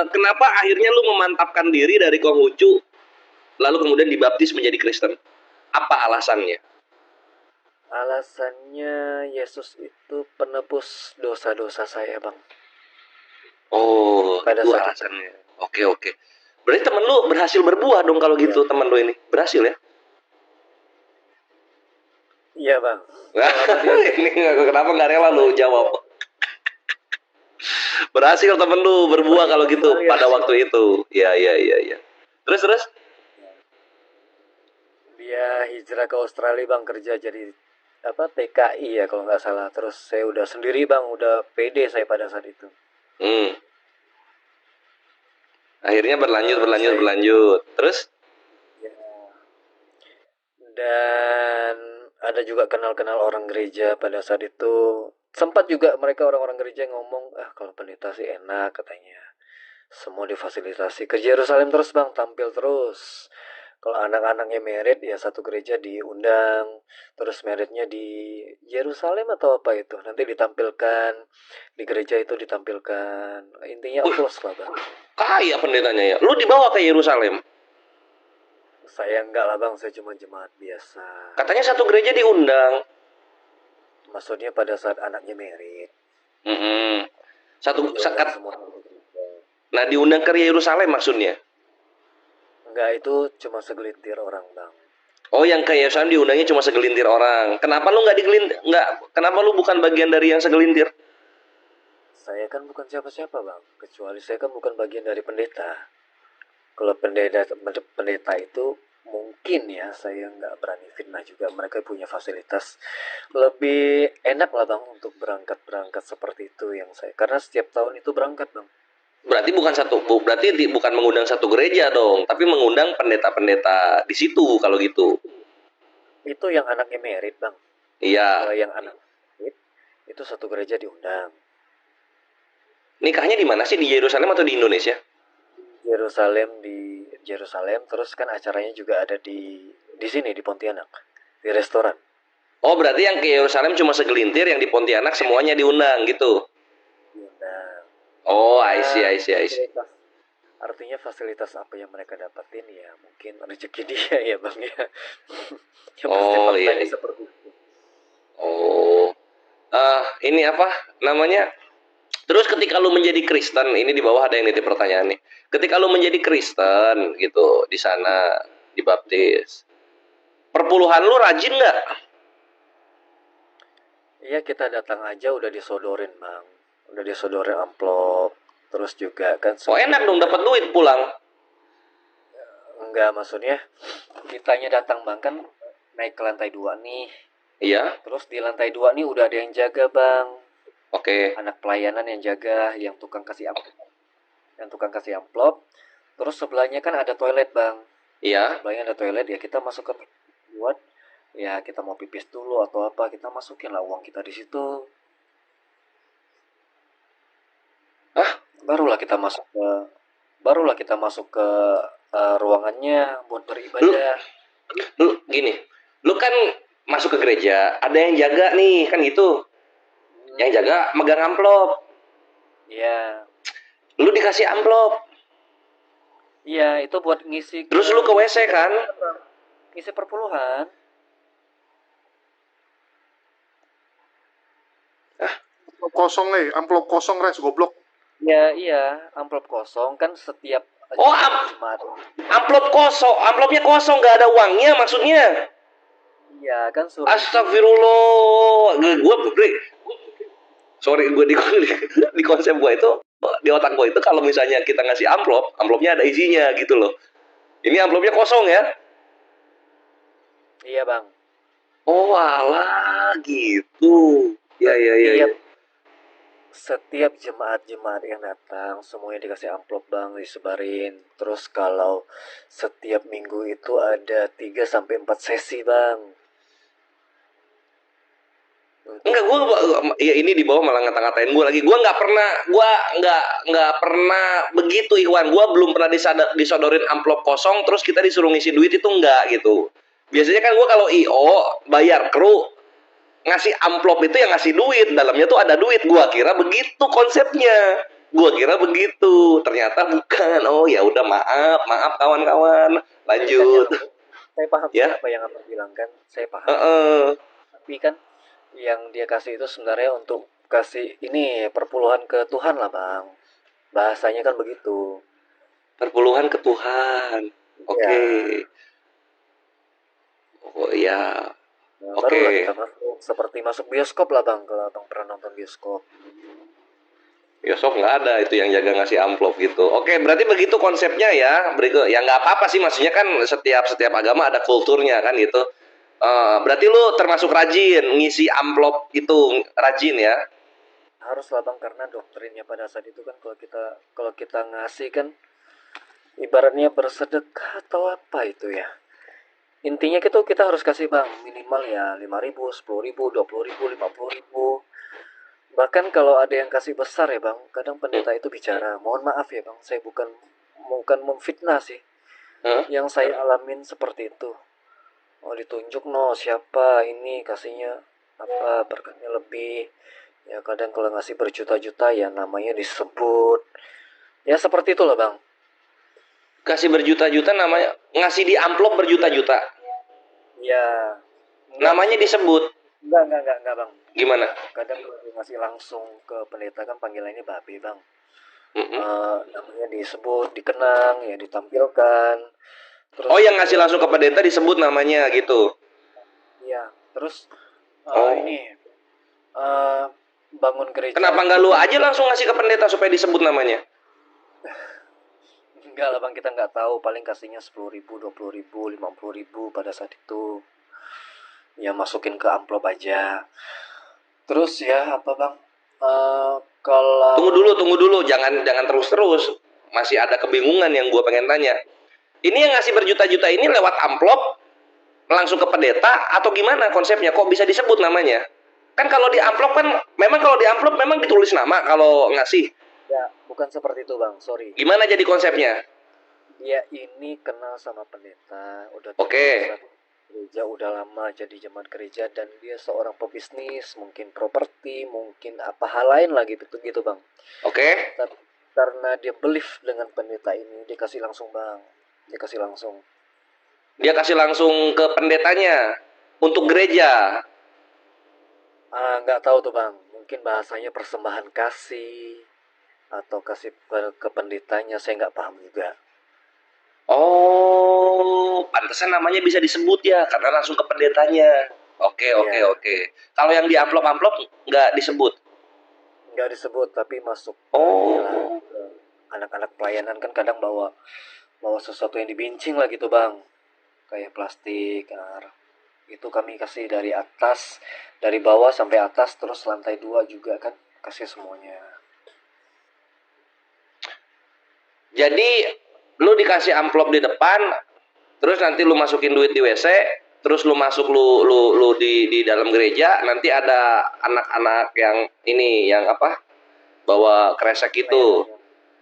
kenapa akhirnya lu memantapkan diri dari Konghucu, lalu kemudian dibaptis menjadi Kristen? Apa alasannya? Alasannya Yesus itu penebus dosa-dosa saya bang. Oh, Pada itu saat alasannya. Oke. Berarti temen lu berhasil berbuah dong kalau gitu, temen lu ini. Berhasil ya? Iya bang. Ini kenapa nggak rela lu jawab? Berhasil temen lu berbuah kalau gitu pada waktu itu. Iya. Terus? Dia hijrah ke Australia bang, kerja jadi TKI ya kalau nggak salah. Terus saya udah sendiri bang, udah pede saya pada saat itu. Akhirnya berlanjut. Terus? Ya. Dan ada juga kenal orang gereja pada saat itu. Sempat juga mereka orang-orang gereja ngomong, kalau pendeta sih enak katanya. Semua difasilitasi. Ke Yerusalem terus bang, tampil terus. Kalau anak-anaknya merit ya satu gereja diundang, terus meritnya di Yerusalem atau apa itu, nanti ditampilkan di gereja itu ditampilkan. Intinya applause lah bang. Kaya pendetanya ya. Lu dibawa ke Yerusalem. Saya enggak lah bang, saya cuma jemaat biasa. Katanya satu gereja diundang. Maksudnya pada saat anaknya merit. Mm-mm. Diundang semua. Nah, diundang ke Yerusalem maksudnya. Enggak, itu cuma segelintir orang bang. Oh, yang ke Yerusalem diundangnya cuma segelintir orang. Kenapa lu nggak digelintir? Nggak, kenapa lu bukan bagian dari yang segelintir? Saya kan bukan siapa-siapa bang, kecuali saya kan bukan bagian dari pendeta. Kalau pendeta itu mungkin ya saya nggak berani fitnah juga. Mereka punya fasilitas lebih enak lah bang untuk berangkat seperti itu yang saya. Karena setiap tahun itu berangkat bang. Berarti bukan mengundang satu gereja dong, tapi mengundang pendeta-pendeta di situ kalau gitu. Itu yang anaknya merit bang. Iya. Kalau yang anak merit itu satu gereja diundang. Nikahnya di mana sih, di Yerusalem atau di Indonesia? Di Yerusalem, terus kan acaranya juga ada di sini di Pontianak, di restoran. Oh, berarti yang ke Yerusalem cuma segelintir, yang di Pontianak semuanya diundang gitu. Diundang. Oh, I see. Artinya fasilitas apa yang mereka dapatin ya mungkin rezeki dia ya bang ya. Yang pasti Oh, faktanya iya. seperti itu. Oh, ini apa namanya? Terus ketika lu menjadi Kristen, ini di bawah ada yang nitip pertanyaan nih. Ketika lu menjadi Kristen gitu di sana dibaptis, perpuluhan lu rajin nggak? Iya kita datang aja udah disodorin bang, udah disodorin amplop, terus juga kan. Oh, enak dong, dapat duit pulang. Enggak, maksudnya kitanya datang bang kan naik ke lantai 2 nih. Iya. Terus di lantai 2 nih udah ada yang jaga bang. Oke. Anak pelayanan yang jaga, yang tukang kasih amplop. Terus sebelahnya kan ada toilet bang. Iya. Sebelahnya ada toilet ya, kita masuk ke buat ya kita mau pipis dulu atau apa, kita masukin lah uang kita di situ. Barulah kita masuk ke ruangannya buat beribadah. Lu gini, lu kan masuk ke gereja, ada yang jaga nih kan gitu. Yang jaga megang amplop. Iya. Lu dikasih amplop. Iya, itu buat ngisi. Terus lu ke WC kan? Ngisi perpuluhan. Kosong nih, amplop kosong res goblok. Ya iya, amplop kosong kan setiap Jumat. Amplop kosong, amplopnya kosong, nggak ada uangnya maksudnya. Iya kan suruh. Astagfirullah, gue di konsep gue itu, di otak gue itu kalau misalnya kita ngasih amplopnya ada isinya gitu loh. Ini amplopnya kosong ya? Iya bang. Oh alah gitu. Ya. Setiap jemaat yang datang semuanya dikasih amplop bang, disebarin. Terus kalau setiap minggu itu ada 3-4 sesi bang. Enggak, gue ya ini di bawah malah ngata-ngatain gue lagi. Gue nggak pernah begitu Iwan. Gue belum pernah disodorin amplop kosong terus kita disuruh ngisi duit itu enggak gitu. Biasanya kan gue kalau IO bayar kru ngasih amplop itu yang ngasih duit, dalamnya tuh ada duit. Gua kira begitu konsepnya. Ternyata bukan. Oh ya udah, maaf kawan-kawan. Lanjut. Saya paham ya? Apa yang Abang bilang kan, saya paham. Tapi kan yang dia kasih itu sebenarnya untuk kasih ini perpuluhan ke Tuhan lah bang. Bahasanya kan begitu. Perpuluhan ke Tuhan. Oke. Oh ya. Barulah kita masuk, seperti masuk bioskop lah bang, kalau abang pernah nonton bioskop. Bioskop nggak ada itu yang jaga ngasih amplop gitu. Oke, berarti begitu konsepnya ya. Berikut, ya nggak apa-apa sih, maksudnya kan setiap agama ada kulturnya kan gitu. Berarti lu termasuk rajin ngisi amplop itu, rajin ya? Harus lah bang, karena doktrinnya pada saat itu kan kalau kita ngasih kan ibaratnya bersedekah atau apa itu ya. Intinya kita harus kasih bang, minimal ya 5.000, 10.000, 20.000, 50.000. Bahkan kalau ada yang kasih besar ya bang, kadang pendeta itu bicara, mohon maaf ya bang, saya bukan memfitnah sih. Yang saya alamin seperti itu. Oh, ditunjuk siapa ini kasihnya apa berkatnya lebih. Ya kadang kalau ngasih berjuta-juta ya namanya disebut. Ya seperti itulah bang. Kasih berjuta-juta namanya, ngasih di amplop berjuta-juta. Ya. Namanya disebut. Enggak bang. Gimana? Kadang kalau ngasih langsung ke pendeta kan panggilannya babe bang. Namanya disebut, dikenang, ya ditampilkan. Terus, oh, yang ngasih langsung ke pendeta disebut namanya gitu. Iya. Terus Oh. ini bangun gereja. Kenapa nggak lu aja langsung ngasih ke pendeta supaya disebut namanya? Enggak lah bang, kita nggak tahu, paling kasihnya 10.000, 20.000, 50.000 pada saat itu. Ya masukin ke amplop aja. Terus ya apa bang? Kalau Tunggu dulu, jangan terus-terus. Masih ada kebingungan yang gue pengen tanya. Ini yang ngasih berjuta-juta ini lewat amplop langsung ke pendeta atau gimana konsepnya? Kok bisa disebut namanya? Kan kalau di amplop kan memang ditulis nama kalau ngasih. ya bukan seperti itu bang, sorry. Gimana jadi konsepnya? Dia ini kenal sama pendeta, udah Oke. gereja, udah lama jadi jemaat gereja, dan dia seorang pebisnis, mungkin properti, mungkin apa hal lain lagi gitu bang. Oke. Tapi karena dia believe dengan pendeta ini, dia kasih langsung bang, dia kasih langsung. Dia kasih langsung ke pendetanya untuk gereja. Nggak tahu tuh bang, mungkin bahasanya persembahan kasih atau kasih ke pendetanya, saya nggak paham juga. Oh, pantesan namanya bisa disebut ya karena langsung ke pendetanya. Oke. Kalau yang di amplop nggak disebut. Nggak disebut, tapi masuk. Oh. Anak-anak pelayanan kan kadang bawa sesuatu yang dibincing lah gitu bang, kayak plastik. Itu kami kasih dari atas, dari bawah sampai atas, terus lantai 2 juga kan kasih semuanya. Jadi lu dikasih amplop di depan, terus nanti lu masukin duit di WC, terus lu masuk lu di dalam gereja, nanti ada anak-anak yang apa? Bawa kresek itu.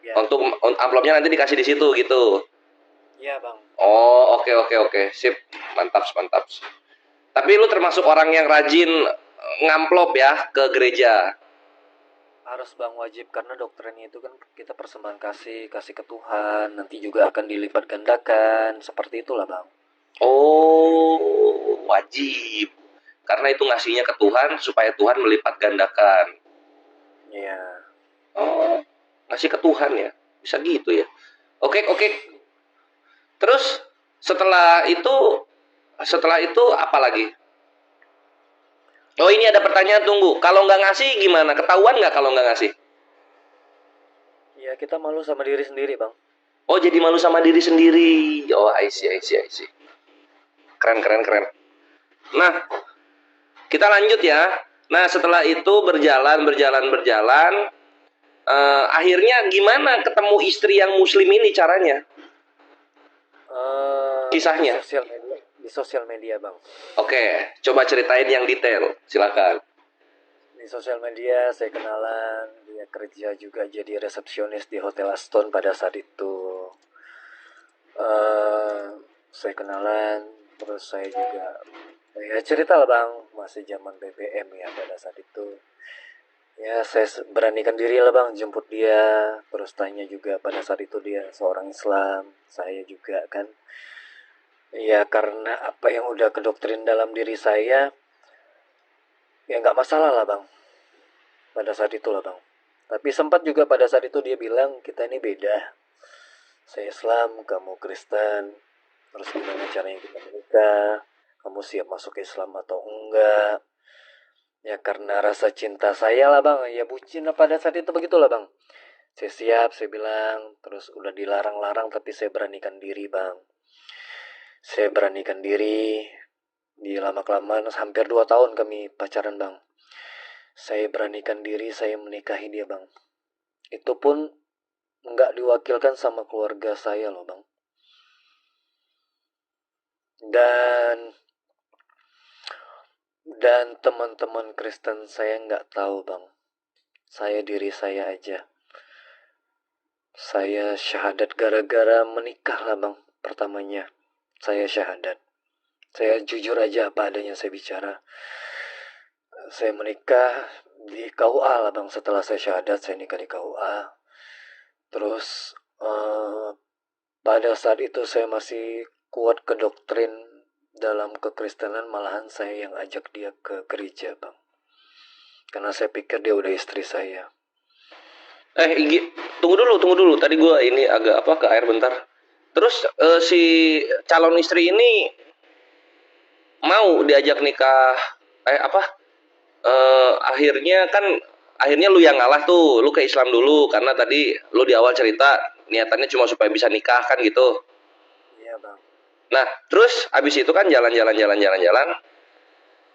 Ya. Untuk amplopnya nanti dikasih di situ gitu. Iya bang. Oh, oke. Sip. Mantap. Tapi lu termasuk orang yang rajin ngamplop ya ke gereja. Harus bang, wajib, karena doktrinnya itu kan kita persembahan kasih ke Tuhan, nanti juga akan dilipat gandakan, seperti itulah bang. Oh, wajib. Karena itu ngasihnya ke Tuhan supaya Tuhan melipat gandakan. Iya. Oh, ngasih ke Tuhan ya. Bisa gitu ya. Oke. Terus setelah itu apa lagi? Oh, ini ada pertanyaan, tunggu. Kalau nggak ngasih gimana? Ketahuan nggak kalau nggak ngasih? Ya kita malu sama diri sendiri bang. Oh, jadi malu sama diri sendiri. Oh, I see. Keren. Nah, kita lanjut ya. Nah, setelah itu berjalan. Akhirnya gimana ketemu istri yang muslim ini caranya? Kisahnya? Di sosial media bang. Oke, coba ceritain yang detail. Silakan. Di sosial media saya kenalan, dia kerja juga jadi resepsionis di Hotel Aston pada saat itu. Saya kenalan, terus saya juga cerita lah bang, masih zaman BBM ya pada saat itu. Ya saya beranikan diri lah bang, jemput dia, terus tanya juga pada saat itu dia seorang Islam, saya juga kan. Ya karena apa yang udah kedoktrin dalam diri saya, ya nggak masalah lah bang. Pada saat itu lah bang. Tapi sempat juga pada saat itu dia bilang, kita ini beda. Saya Islam, kamu Kristen. Terus gimana caranya kita menikah? Kamu siap masuk Islam atau enggak? Ya karena rasa cinta saya lah bang. Ya bucin lah pada saat itu, begitulah bang. Saya siap, saya bilang. Terus udah dilarang-larang, tapi saya beranikan diri bang. Saya beranikan diri. Di lama-kelamaan hampir 2 tahun kami pacaran bang. Saya beranikan diri, saya menikahi dia bang. Itu pun nggak diwakilkan sama keluarga saya loh bang. Dan teman-teman Kristen saya nggak tahu bang. Saya diri saya aja. Saya syahadat gara-gara menikah lah bang. pertamanya saya syahadat. Saya jujur aja apa adanya saya bicara. Saya menikah di KUA lah bang. Setelah saya syahadat saya nikah di KUA. Terus pada saat itu saya masih kuat ke doktrin dalam kekristenan, malahan saya yang ajak dia ke gereja bang. Karena saya pikir dia udah istri saya. Tunggu dulu. Tadi gue ini agak ke air bentar. Terus si calon istri ini mau diajak nikah? Akhirnya lu yang ngalah tuh, lu ke Islam dulu karena tadi lu di awal cerita niatannya cuma supaya bisa nikah kan gitu. Iya bang. Nah, terus abis itu kan jalan.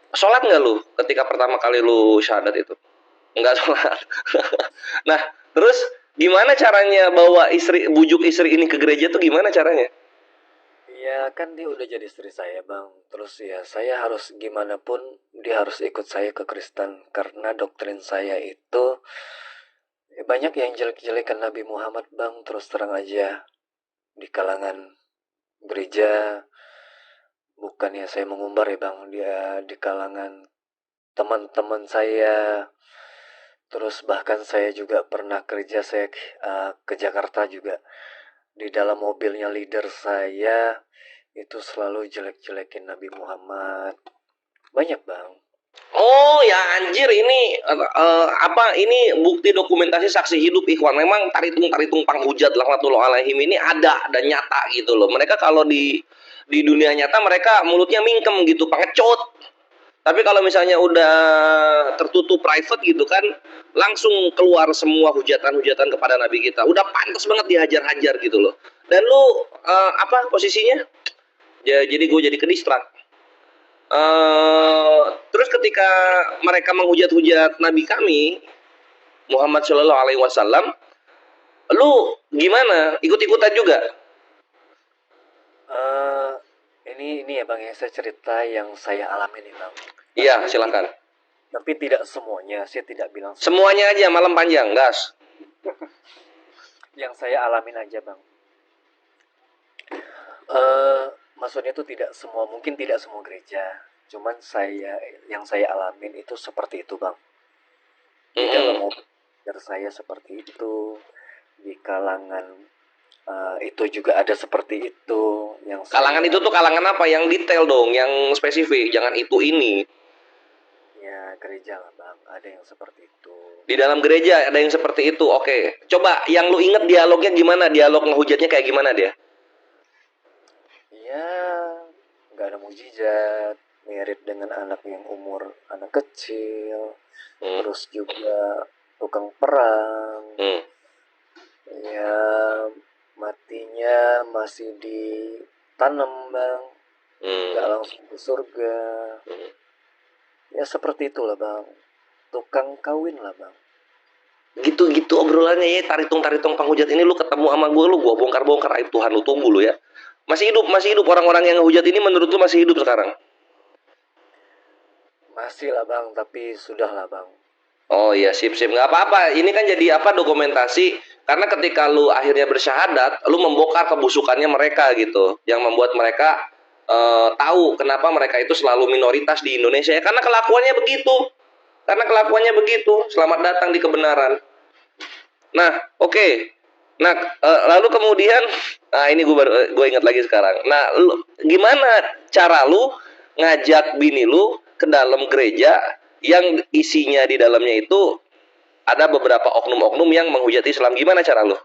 Sholat nggak lu ketika pertama kali lu syahadat itu? Nggak sholat. Nah, terus gimana caranya bujuk istri ini ke gereja tuh gimana caranya? Ya kan dia udah jadi istri saya bang. Terus ya saya harus gimana pun dia harus ikut saya ke Kristen. Karena doktrin saya itu banyak yang jelek-jelekan Nabi Muhammad bang. Terus terang aja di kalangan gereja. Bukannya saya mengumbar ya bang. Dia di kalangan teman-teman saya. Terus bahkan saya juga pernah kerja, saya ke Jakarta juga. Di dalam mobilnya leader saya itu selalu jelek-jelekin Nabi Muhammad. Banyak bang. Oh ya anjir, ini ini bukti dokumentasi saksi hidup ikhwan. Memang taritung panghujat laknatullah alaihim ini ada dan nyata gitu loh. Mereka kalau di dunia nyata mereka mulutnya mingkem gitu, pengecut. Tapi kalau misalnya udah tertutup private gitu kan, langsung keluar semua hujatan-hujatan kepada Nabi kita. Udah pantas banget dihajar-hajar gitu loh. Dan lu posisinya? Ya, jadi gue jadi kedistrak. Terus ketika mereka menghujat-hujat Nabi kami Muhammad Shallallahu Alaihi Wasallam, lu gimana? Ikut-ikutan juga? Ini ya bang ya, saya cerita yang saya alami nih bang. Iya, silakan. Tapi tidak semuanya, saya tidak bilang semuanya aja, malam panjang, gas. Yang saya alamin aja bang. Maksudnya itu tidak semua, mungkin tidak semua gereja. Cuman yang saya alamin itu seperti itu bang. Di dalam mobil saya seperti itu. Di kalangan itu juga ada seperti itu. Kalangan itu tuh kalangan apa? Yang detail dong, yang spesifik. Jangan itu ini. Ya gereja lah bang, ada yang seperti itu. Di dalam gereja ada yang seperti itu. Oke, coba yang lu inget dialognya gimana? Dialog ngehujatnya kayak gimana dia? Ya nggak ada mujizat, mirip dengan anak kecil, terus juga tukang perang. Ya matinya masih ditanam bang, nggak langsung ke surga. Ya seperti itulah bang, tukang kawin lah bang. Gitu obrolannya ya, taritung penghujat ini. Lu ketemu sama gue, lu bongkar aib Tuhan, lu tunggu lu ya. Masih hidup orang-orang yang ngehujat ini, menurut lu masih hidup sekarang? Masih lah bang, tapi sudah lah bang. Oh iya, sip, nggak apa-apa. Ini kan jadi dokumentasi. Karena ketika lu akhirnya bersyahadat, lu membongkar kebusukannya mereka gitu, yang membuat mereka tahu kenapa mereka itu selalu minoritas di Indonesia ya, karena kelakuannya begitu. Selamat datang di kebenaran. Nah, oke. Nah, lalu kemudian, ini gue ingat lagi sekarang. Nah, gimana cara lu ngajak bini lu ke dalam gereja yang isinya di dalamnya itu ada beberapa oknum-oknum yang menghujat Islam? Gimana cara lu?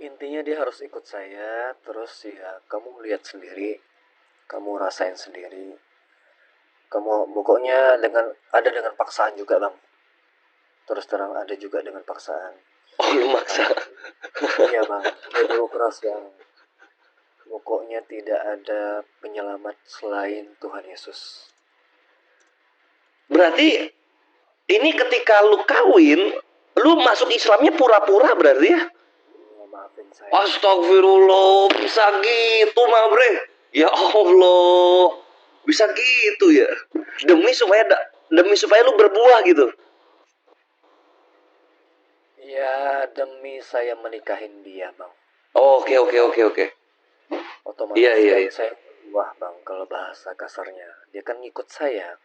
Intinya dia harus ikut saya, terus ya kamu lihat sendiri, kamu rasain sendiri. Kamu pokoknya dengan paksaan juga bang. Terus terang ada juga dengan paksaan. Oh lu maksa? Iya bang, dia dulu keras bang. Pokoknya tidak ada penyelamat selain Tuhan Yesus. Berarti ini ketika lu kawin, lu masuk Islamnya pura-pura berarti ya? Maafin saya. Astagfirullah, bisa gitu mah bre. Ya Allah, bisa gitu ya? Demi supaya lu berbuah gitu. Ya demi saya menikahin dia bang. Oke. Otomatis Iya, iya, kan iya. saya, wah bang, kalau bahasa kasarnya, dia kan ngikut saya.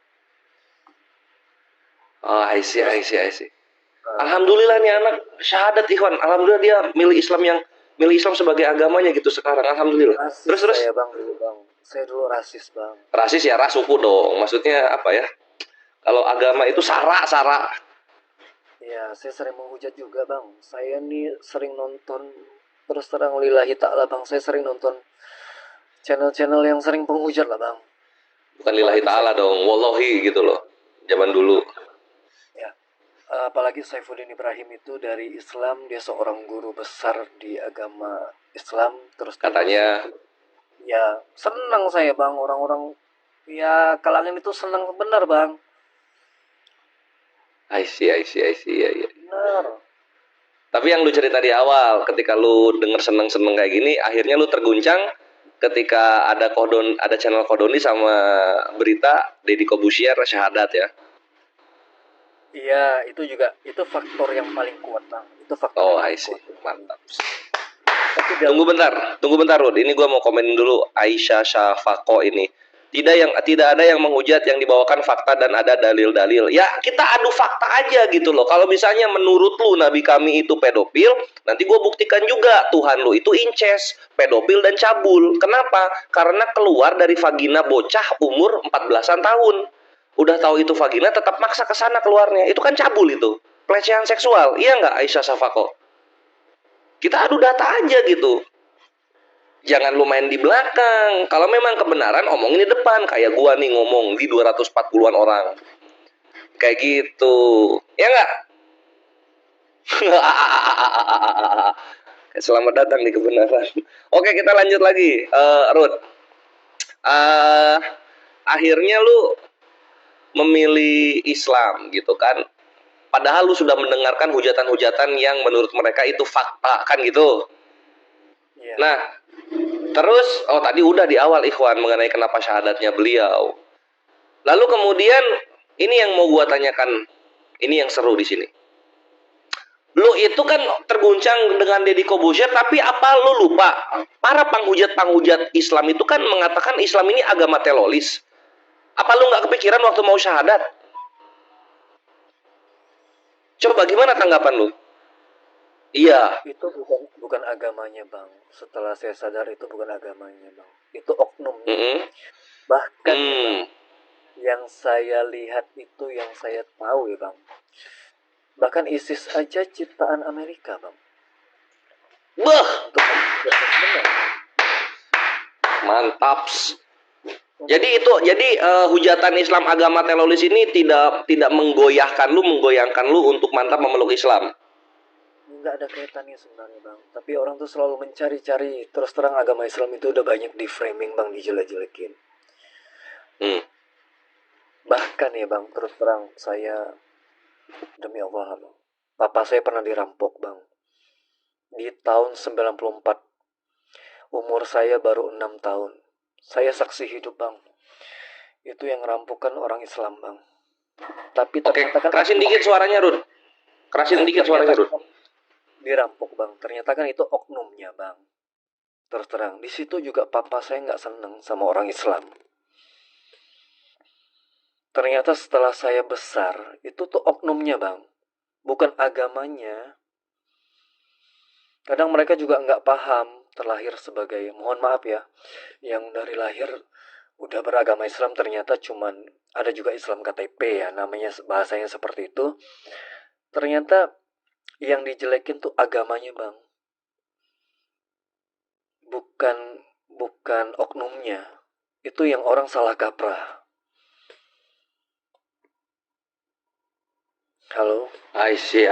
Oh, I see, Terus I see, I see. eh, Alhamdulillah nih anak syahadat Ikhwan. Alhamdulillah dia milih Islam sebagai agamanya gitu sekarang. Alhamdulillah. rasis Terus saya bang dulu bang. Saya dulu rasis bang. rasis ya, ras suku dong. Maksudnya apa ya? Kalau agama itu sara. Ya, saya sering menghujat juga bang. Saya nih sering nonton, terus terang lillahi ta'ala bang. Saya sering nonton channel-channel yang sering penghujat lah bang. Bukan lillahi ta'ala dong, wallahi gitu loh. Zaman dulu. Ya, apalagi Saifuddin Ibrahim itu dari Islam, dia seorang guru besar di agama Islam. Terus dia Katanya, ya senang saya bang, orang-orang ya kalangan itu senang benar bang. I see. Ya, ya. Benar. Tapi yang lu cerita di awal, ketika lu denger seneng-seneng kayak gini, akhirnya lu terguncang ketika ada channel Kodoni sama berita Deddy Kobusier syahadat ya. Iya, itu faktor yang paling kuat bang. Itu faktor Oh, yang I paling see. kuat. Mantap. Tapi dalam Tunggu bentar, Rud. Ini gua mau komen dulu Aisyah Syafaqo ini. Tidak ada yang menghujat, yang dibawakan fakta dan ada dalil-dalil. Ya, kita adu fakta aja gitu loh. Kalau misalnya menurut lu nabi kami itu pedofil, nanti gue buktikan juga Tuhan lu itu inces, pedofil dan cabul. Kenapa? Karena keluar dari vagina bocah umur 14-an tahun. Udah tahu itu vagina tetap maksa ke sana keluarnya. Itu kan cabul itu. Pelecehan seksual. Iya nggak Aisyah Syafaqo? Kita adu data aja gitu. Jangan lu main di belakang. Kalau memang kebenaran omongin di depan. Kayak gua nih ngomong di 240-an orang. Kayak gitu. Ya nggak? Selamat datang di kebenaran. Oke, kita lanjut lagi. Ruth. Akhirnya lu memilih Islam gitu kan. Padahal lu sudah mendengarkan hujatan-hujatan yang menurut mereka itu fakta kan gitu. Iya. Nah, terus, tadi udah di awal Ikhwan mengenai kenapa syahadatnya beliau. Lalu kemudian ini yang mau gua tanyakan, ini yang seru di sini. Lu itu kan terguncang dengan Deddy Kobusier, tapi apa lu lupa? Para penghujat Islam itu kan mengatakan Islam ini agama teroris. Apa lu nggak kepikiran waktu mau syahadat? Coba gimana tanggapan lu? Iya. Itu bukan agamanya bang. Setelah saya sadar itu bukan agamanya bang. Itu oknumnya. Bahkan ya, bang, yang saya lihat itu, yang saya tahu ya bang. Bahkan ISIS aja ciptaan Amerika bang. Bah, Benar. mantap. Jadi hujatan Islam agama teroris ini tidak menggoyahkan lu untuk mantap memeluk Islam. Nggak ada kaitannya sebenarnya bang. Tapi orang tuh selalu mencari-cari. Terus terang agama Islam itu udah banyak di framing bang, dijelek-jelekin. Bahkan ya bang, terus terang saya, demi Allah bang, papa saya pernah dirampok bang. Di tahun 94. Umur saya baru 6 tahun. Saya saksi hidup bang. Itu yang rampokkan orang Islam bang. Tapi ternyata kan Kerasin dikit suaranya, Rud. dirampok bang. Ternyata kan itu oknumnya bang. Terus terang, di situ juga papa saya nggak seneng sama orang Islam. Ternyata setelah saya besar, itu tuh oknumnya bang, bukan agamanya. Kadang mereka juga nggak paham, terlahir sebagai, mohon maaf ya, yang dari lahir udah beragama Islam, ternyata cuman ada juga Islam KTP ya, namanya bahasanya seperti itu. Ternyata yang dijelekin tuh agamanya bang, bukan oknumnya. Itu yang orang salah kaprah. Halo. I see.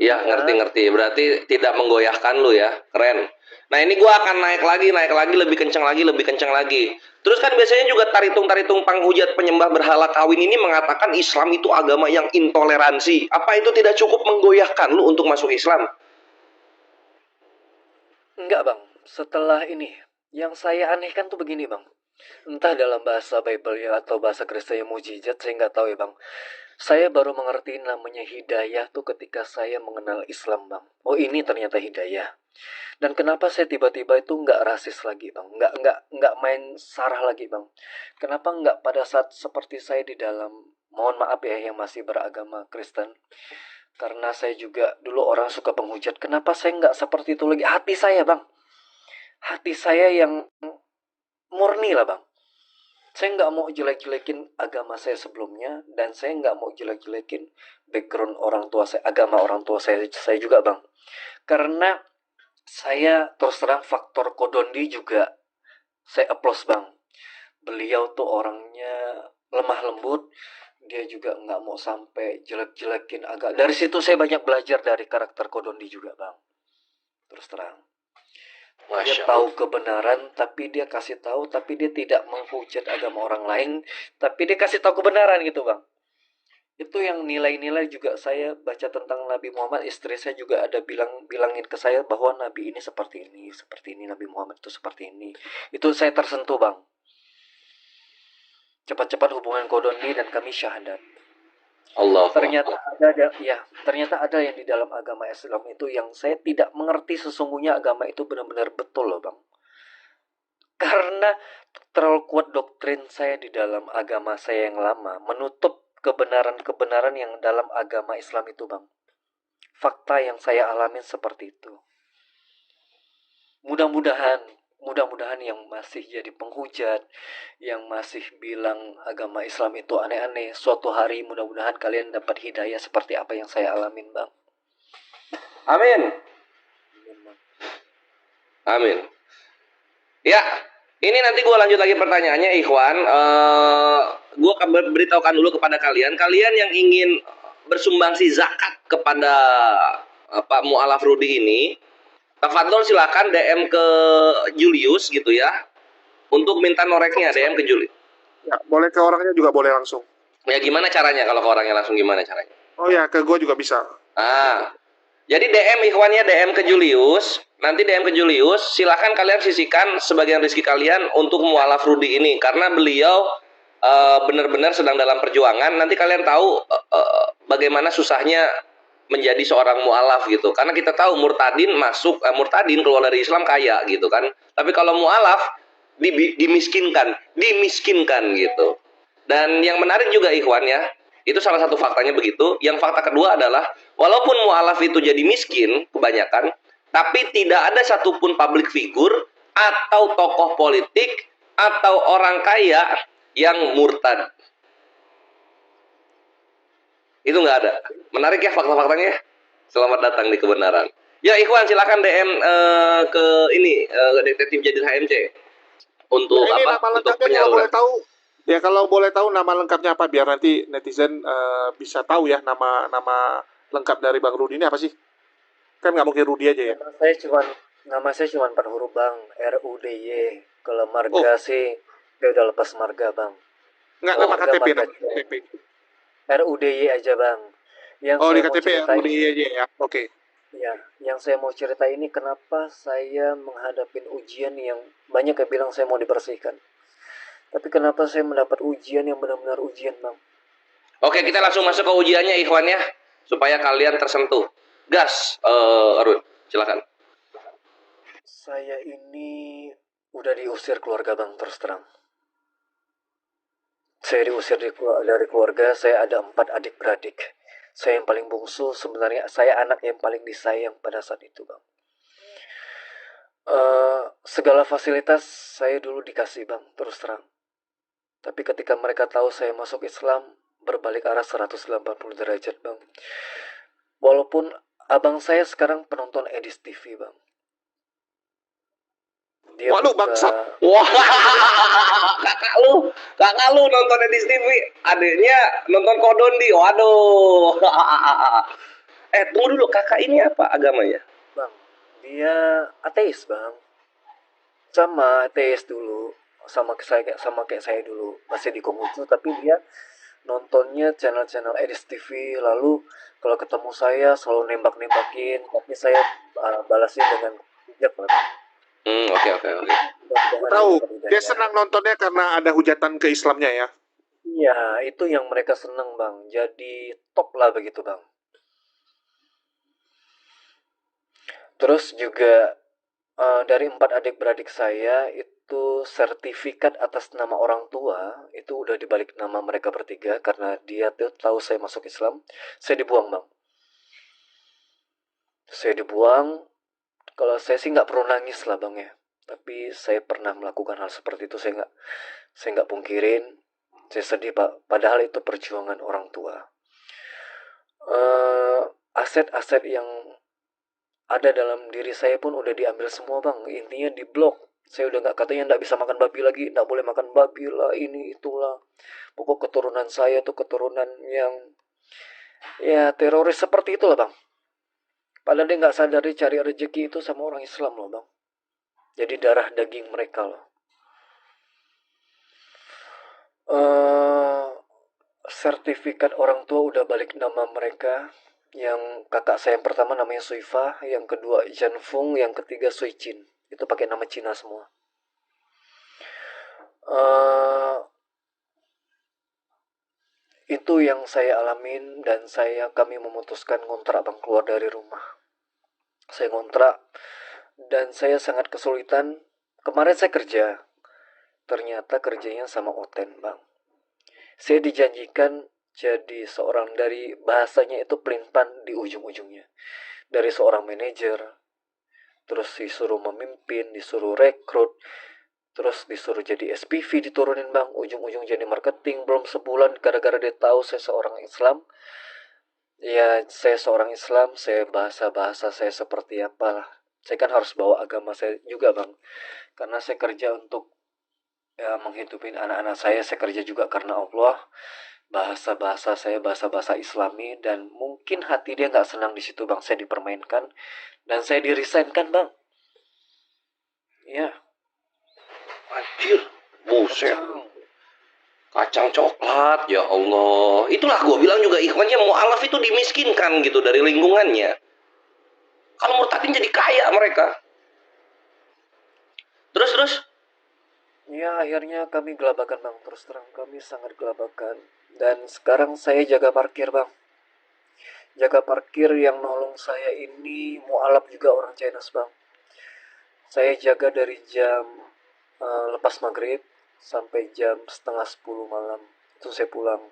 Ya, ngerti. Berarti tidak menggoyahkan lu ya. Keren. Nah, ini gua akan naik lagi, lebih kencang lagi. Terus kan biasanya juga taritung penghujat penyembah berhala kawin ini mengatakan Islam itu agama yang intoleransi. Apa itu tidak cukup menggoyahkan lu untuk masuk Islam? Enggak bang. Setelah ini, yang saya anehkan tuh begini bang. Entah dalam bahasa Bible ya atau bahasa Kristen yang mujizat, saya nggak tahu ya bang. Saya baru mengerti namanya hidayah tuh ketika saya mengenal Islam, Bang. Oh, ini ternyata hidayah. Dan kenapa saya tiba-tiba itu nggak rasis lagi, Bang? Nggak main sarah lagi, Bang. Kenapa nggak pada saat seperti saya di dalam, mohon maaf ya yang masih beragama Kristen. Karena saya juga dulu orang suka penghujat. Kenapa saya nggak seperti itu lagi? Hati saya, Bang. Hati saya yang murni lah, Bang. Saya nggak mau jelek-jelekin agama saya sebelumnya, dan saya nggak mau jelek-jelekin background orang tua saya, agama orang tua saya juga, Bang. Karena saya terus terang faktor Kodondi juga saya applause, Bang. Beliau tuh orangnya lemah lembut, dia juga nggak mau sampai jelek-jelekin agama. Dari situ saya banyak belajar dari karakter Kodondi juga, Bang. Terus terang. Dia tahu kebenaran, tapi dia kasih tahu, tapi dia tidak menghujat agama orang lain, tapi dia kasih tahu kebenaran gitu, Bang. Itu yang nilai-nilai juga saya baca tentang Nabi Muhammad. Istri saya juga ada bilangin ke saya bahwa Nabi ini seperti ini, Nabi Muhammad itu seperti ini. Itu saya tersentuh, Bang. Cepat-cepat hubungan Kodondi dan kami syahadat. Allah. Ternyata ada yang di dalam agama Islam itu yang saya tidak mengerti sesungguhnya agama itu benar-benar betul loh, Bang. Karena terlalu kuat doktrin saya di dalam agama saya yang lama, menutup kebenaran-kebenaran yang dalam agama Islam itu, Bang. Fakta yang saya alamin seperti itu. Mudah-mudahan yang masih jadi penghujat, yang masih bilang agama Islam itu aneh-aneh, suatu hari mudah-mudahan kalian dapat hidayah seperti apa yang saya alamin, Bang. Amin. Amin. Ya, ini nanti gue lanjut lagi pertanyaannya, Ikhwan. Gue akan beritahukan dulu kepada kalian yang ingin bersumbangsi zakat kepada Mu'alaf Rudi ini, tafadhol silakan DM ke Julius gitu ya, untuk minta noreknya. DM ke Julius. Ya, boleh ke orangnya juga boleh langsung. Ya, gimana caranya kalau ke orangnya langsung, gimana caranya? Oh ya, ke gue juga bisa. Jadi DM Ikhwannya, DM ke Julius. Nanti DM ke Julius, silakan kalian sisihkan sebagian rezeki kalian untuk Mu'alaf Rudi ini, karena beliau benar-benar sedang dalam perjuangan. Nanti kalian tahu bagaimana susahnya menjadi seorang mu'alaf gitu. Karena kita tahu murtadin keluar dari Islam kaya gitu kan. Tapi kalau mu'alaf dimiskinkan gitu. Dan yang menarik juga, Ikhwan ya, itu salah satu faktanya begitu. Yang fakta kedua adalah walaupun mu'alaf itu jadi miskin kebanyakan, tapi tidak ada satupun public figure atau tokoh politik atau orang kaya yang murtad. Itu nggak ada. Menarik ya fakta-faktanya. Selamat datang di kebenaran. Ya, Ikhwan silakan DM ke ini detektif Jadid HMC untuk ini nama untuk lengkapnya kalau penyaluran. boleh tahu. Ya, kalau boleh tahu nama lengkapnya apa, biar nanti netizen bisa tahu ya nama lengkap dari Bang Rudi ini apa sih? Kan nggak mungkin Rudi aja ya. Nama saya cuma 4 huruf, Bang. RUDY. Kalau marga sih dia udah lepas marga, Bang. Nggak, nama KTP, nama KTP. RUDY aja, Bang. Yang Oh, saya di mau KTP ya, ceritain, Rudi aja ya. Oke. ya, yang saya mau cerita ini kenapa saya menghadapi ujian yang banyak yang bilang saya mau dibersihkan. Tapi kenapa saya mendapat ujian yang benar-benar ujian, Bang? Oke, kita langsung masuk ke ujiannya, Ikhwan ya, supaya kalian tersentuh. Gas, Arun, silakan. Saya ini udah diusir keluarga, Bang, terus terang. Saya diusir dari keluarga. Saya ada 4 adik-beradik. Saya yang paling bungsu. Sebenarnya saya anak yang paling disayang pada saat itu, Bang. Segala fasilitas saya dulu dikasih, Bang, terus terang. Tapi ketika mereka tahu saya masuk Islam, berbalik arah 180 derajat, Bang. Walaupun abang saya sekarang penonton Edis TV, Bang. Dia Waduh, bangsat. Wah, kakak lu nonton Edis TV, adiknya nonton Kodondi. Waduh. Tunggu dulu, kakak ini apa agamanya? Bang, dia ateis, Bang. Sama ateis dulu, sama kayak saya dulu, masih di Konghucu, tapi dia nontonnya channel-channel Edis TV. Lalu kalau ketemu saya selalu nembak-nembakin, tapi saya balasin dengan bijak, Bang. Oke. Tahu, dia senang nontonnya karena ada hujatan ke Islamnya ya. Iya, itu yang mereka seneng bang. Jadi top lah begitu bang. Terus juga dari 4 adik-beradik saya itu sertifikat atas nama orang tua itu udah dibalik nama mereka bertiga karena dia tuh tahu saya masuk Islam. Saya dibuang bang. Saya dibuang. Kalau saya sih nggak perlu nangis lah bang ya. Tapi saya pernah melakukan hal seperti itu. Saya nggak pungkirin. Saya sedih pak. Padahal itu perjuangan orang tua. Aset-aset yang ada dalam diri saya pun udah diambil semua bang. Intinya diblok. Saya udah nggak, katanya nggak bisa makan babi lagi, nggak boleh makan babi lah, ini itulah. Pokok keturunan saya tuh keturunan yang ya teroris seperti itulah bang. Padahal dia nggak sadar dia cari rezeki itu sama orang Islam loh bang. Jadi darah daging mereka loh. Sertifikat orang tua udah balik nama mereka. Yang kakak saya yang pertama namanya Suifa, yang kedua Janfung, yang ketiga Suicin. Itu pakai nama Cina semua. Itu yang saya alamin dan kami memutuskan ngontrak bang, keluar dari rumah. Saya ngontrak dan saya sangat kesulitan. Kemarin saya kerja, ternyata kerjanya sama Oten bang. Saya dijanjikan jadi seorang, dari bahasanya itu pelintan di ujung-ujungnya. Dari seorang manajer, terus disuruh memimpin, disuruh rekrut, terus disuruh jadi SPV diturunin bang, ujung-ujung jadi marketing. Belum sebulan gara-gara dia tahu saya seorang Islam. Ya saya seorang Islam, saya bahasa saya seperti apalah. Saya kan harus bawa agama saya juga bang. Karena saya kerja untuk ya menghidupin anak-anak saya kerja juga karena Allah. Bahasa saya bahasa Islami, dan mungkin hati dia nggak senang di situ bang. Saya dipermainkan dan saya dirisainkan bang. Ya. Anjir, buset. Kacang coklat, ya Allah. Itulah gue bilang juga ikhwannya mu'alaf itu dimiskinkan gitu dari lingkungannya. Kalau murtadin jadi kaya mereka. Terus. Ya akhirnya kami gelabakan bang. Terus terang kami sangat gelabakan. Dan sekarang saya jaga parkir bang. Jaga parkir, yang nolong saya ini mu'alaf juga orang Chinese bang. Saya jaga dari jam lepas maghrib sampai jam 9:30 malam. Itu saya pulang.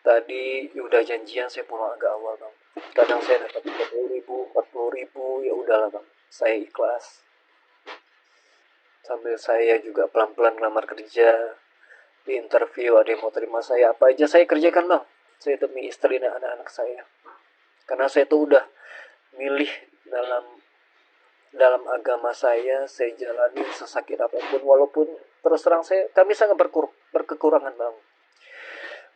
Tadi udah janjian saya pulang agak awal bang. Kadang saya dapat 30.000, 40.000, ya udahlah bang. Saya ikhlas. Sambil saya juga pelan-pelan ngelamar kerja. Di interview ada yang mau terima saya, apa aja saya kerjakan bang. Saya demi istri dan anak-anak saya. Karena saya tuh udah milih dalam agama saya jalani sesakit apapun. Walaupun terus terang kami sangat berkekurangan bang.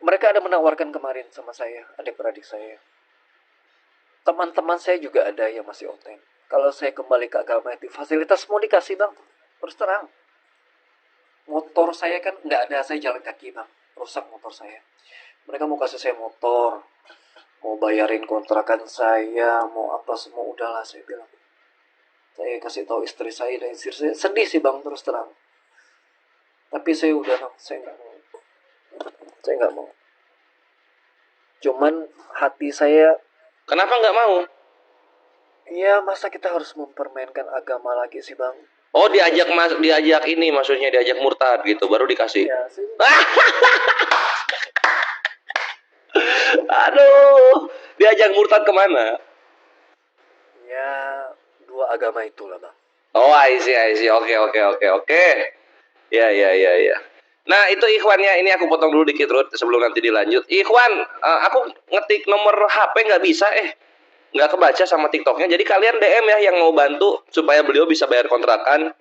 Mereka ada menawarkan kemarin sama saya, adik-beradik saya. Teman-teman saya juga ada yang masih oten. Kalau saya kembali ke agama itu, fasilitas mau dikasih bang. Terus terang. Motor saya kan nggak ada, saya jalan kaki bang. Rusak motor saya. Mereka mau kasih saya motor. Mau bayarin kontrakan saya. Mau apa semua, udahlah saya bilang. Saya kasih tahu istri saya dan istri saya. Sedih sih bang, terus terang. Tapi saya udah bang, saya nggak mau. Cuman hati saya. Kenapa nggak mau? Ya masa kita harus mempermainkan agama lagi sih bang. Oh diajak ini maksudnya diajak murtad gitu baru dikasih. Ya, Aduh, diajak murtad kemana? Ya 2 agama itulah bang. Oh I see. Oke. Ya. Nah itu ikhwannya, ini aku potong dulu dikit Ruth sebelum nanti dilanjut. Ikhwan, aku ngetik nomor HP nggak bisa nggak kebaca sama TikToknya. Jadi kalian DM ya yang mau bantu supaya beliau bisa bayar kontrakan,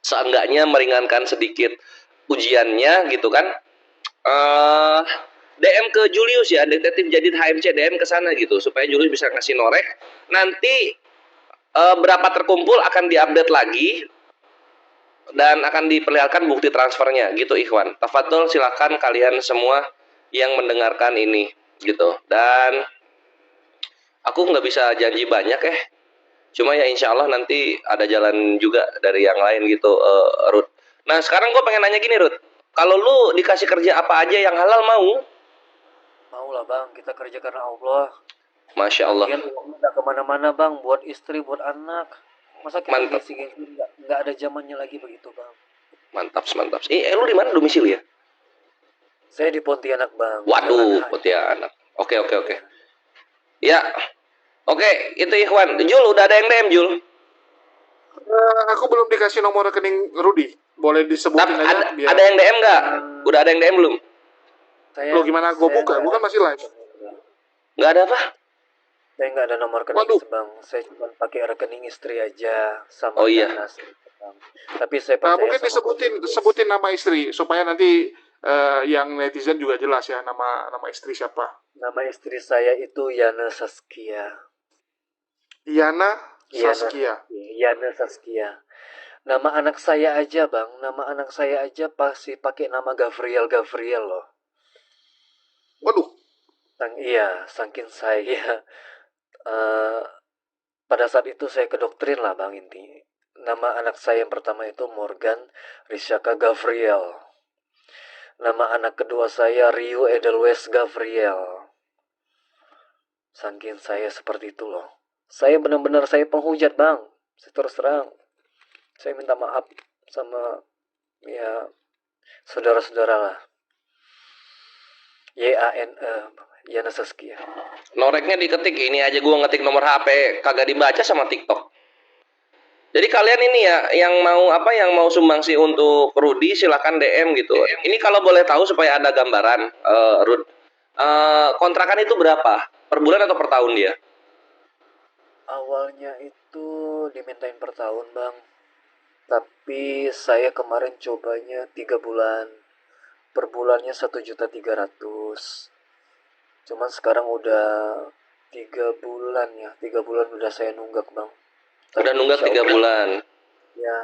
seenggaknya meringankan sedikit ujiannya gitu kan. DM ke Julius ya, detektif Jadid HMC, DM ke sana gitu supaya Julius bisa ngasih norek. Nanti berapa terkumpul akan diupdate lagi dan akan diperlihatkan bukti transfernya gitu ikhwan. Tafadhol silakan kalian semua yang mendengarkan ini gitu. Dan aku nggak bisa janji banyak cuma ya insya Allah nanti ada jalan juga dari yang lain gitu Ruth. Nah sekarang gue pengen nanya gini Ruth, kalau lu dikasih kerja apa aja yang halal mau? Mau lah bang, kita kerja karena Allah. Masya Allah. Lagian uangnya nggak kemana-mana bang, buat istri, buat anak. Masa kita Mantap. gengsi-gengsi nggak ada zamannya lagi begitu bang. Mantap, mantap. Lu di mana domisili ya? Saya di Pontianak bang. Waduh, Pontianak. Oke. Ya, oke, itu Ikhwan. Jul, udah ada yang DM, Jul? Aku belum dikasih nomor rekening Rudi. Boleh disebutin Tapi aja biar. ada yang DM nggak? Udah ada yang DM belum? Lo gimana gue buka? Gue kan masih live. Nggak ada apa? Saya nggak ada nomor rekening Waduh. bang. Saya cuma pakai rekening istri aja sama Oh, iya. Nas, bang. Tapi saya Nah, percaya mungkin sama sebutin nama istri supaya nanti yang netizen juga jelas ya nama istri siapa. Nama istri saya itu Yana Saskia. Yana Yana, Saskia. Yana Saskia. Nama anak saya aja bang. Nama anak saya aja pasti pakai nama Gavriel loh. Waduh. Iya, saking saya pada saat itu saya kedoktrin lah bang inti. Nama anak saya yang pertama itu Morgan Rishaka Gavriel. Nama anak kedua saya Rio Edelweiss Gavriel. Saking saya seperti itu loh. Saya benar-benar saya penghujat bang. Saya terus terang. Saya minta maaf sama ya saudara-saudara lah. YANE Yana Saskia. Noreknya diketik, ini aja gua ngetik nomor HP, kagak dibaca sama TikTok. Jadi kalian ini ya, yang mau sumbangsi untuk Rudi, silakan DM gitu. Ini kalau boleh tahu supaya ada gambaran, Rud. Kontrakan itu berapa? Per bulan atau per tahun dia? Awalnya itu dimintain per tahun bang. Tapi saya kemarin cobanya 3 bulan. Per bulannya 1.300.000. Cuman sekarang udah 3 bulan ya. 3 bulan udah saya nunggak bang. Udah nunggak 3 bulan. Ya.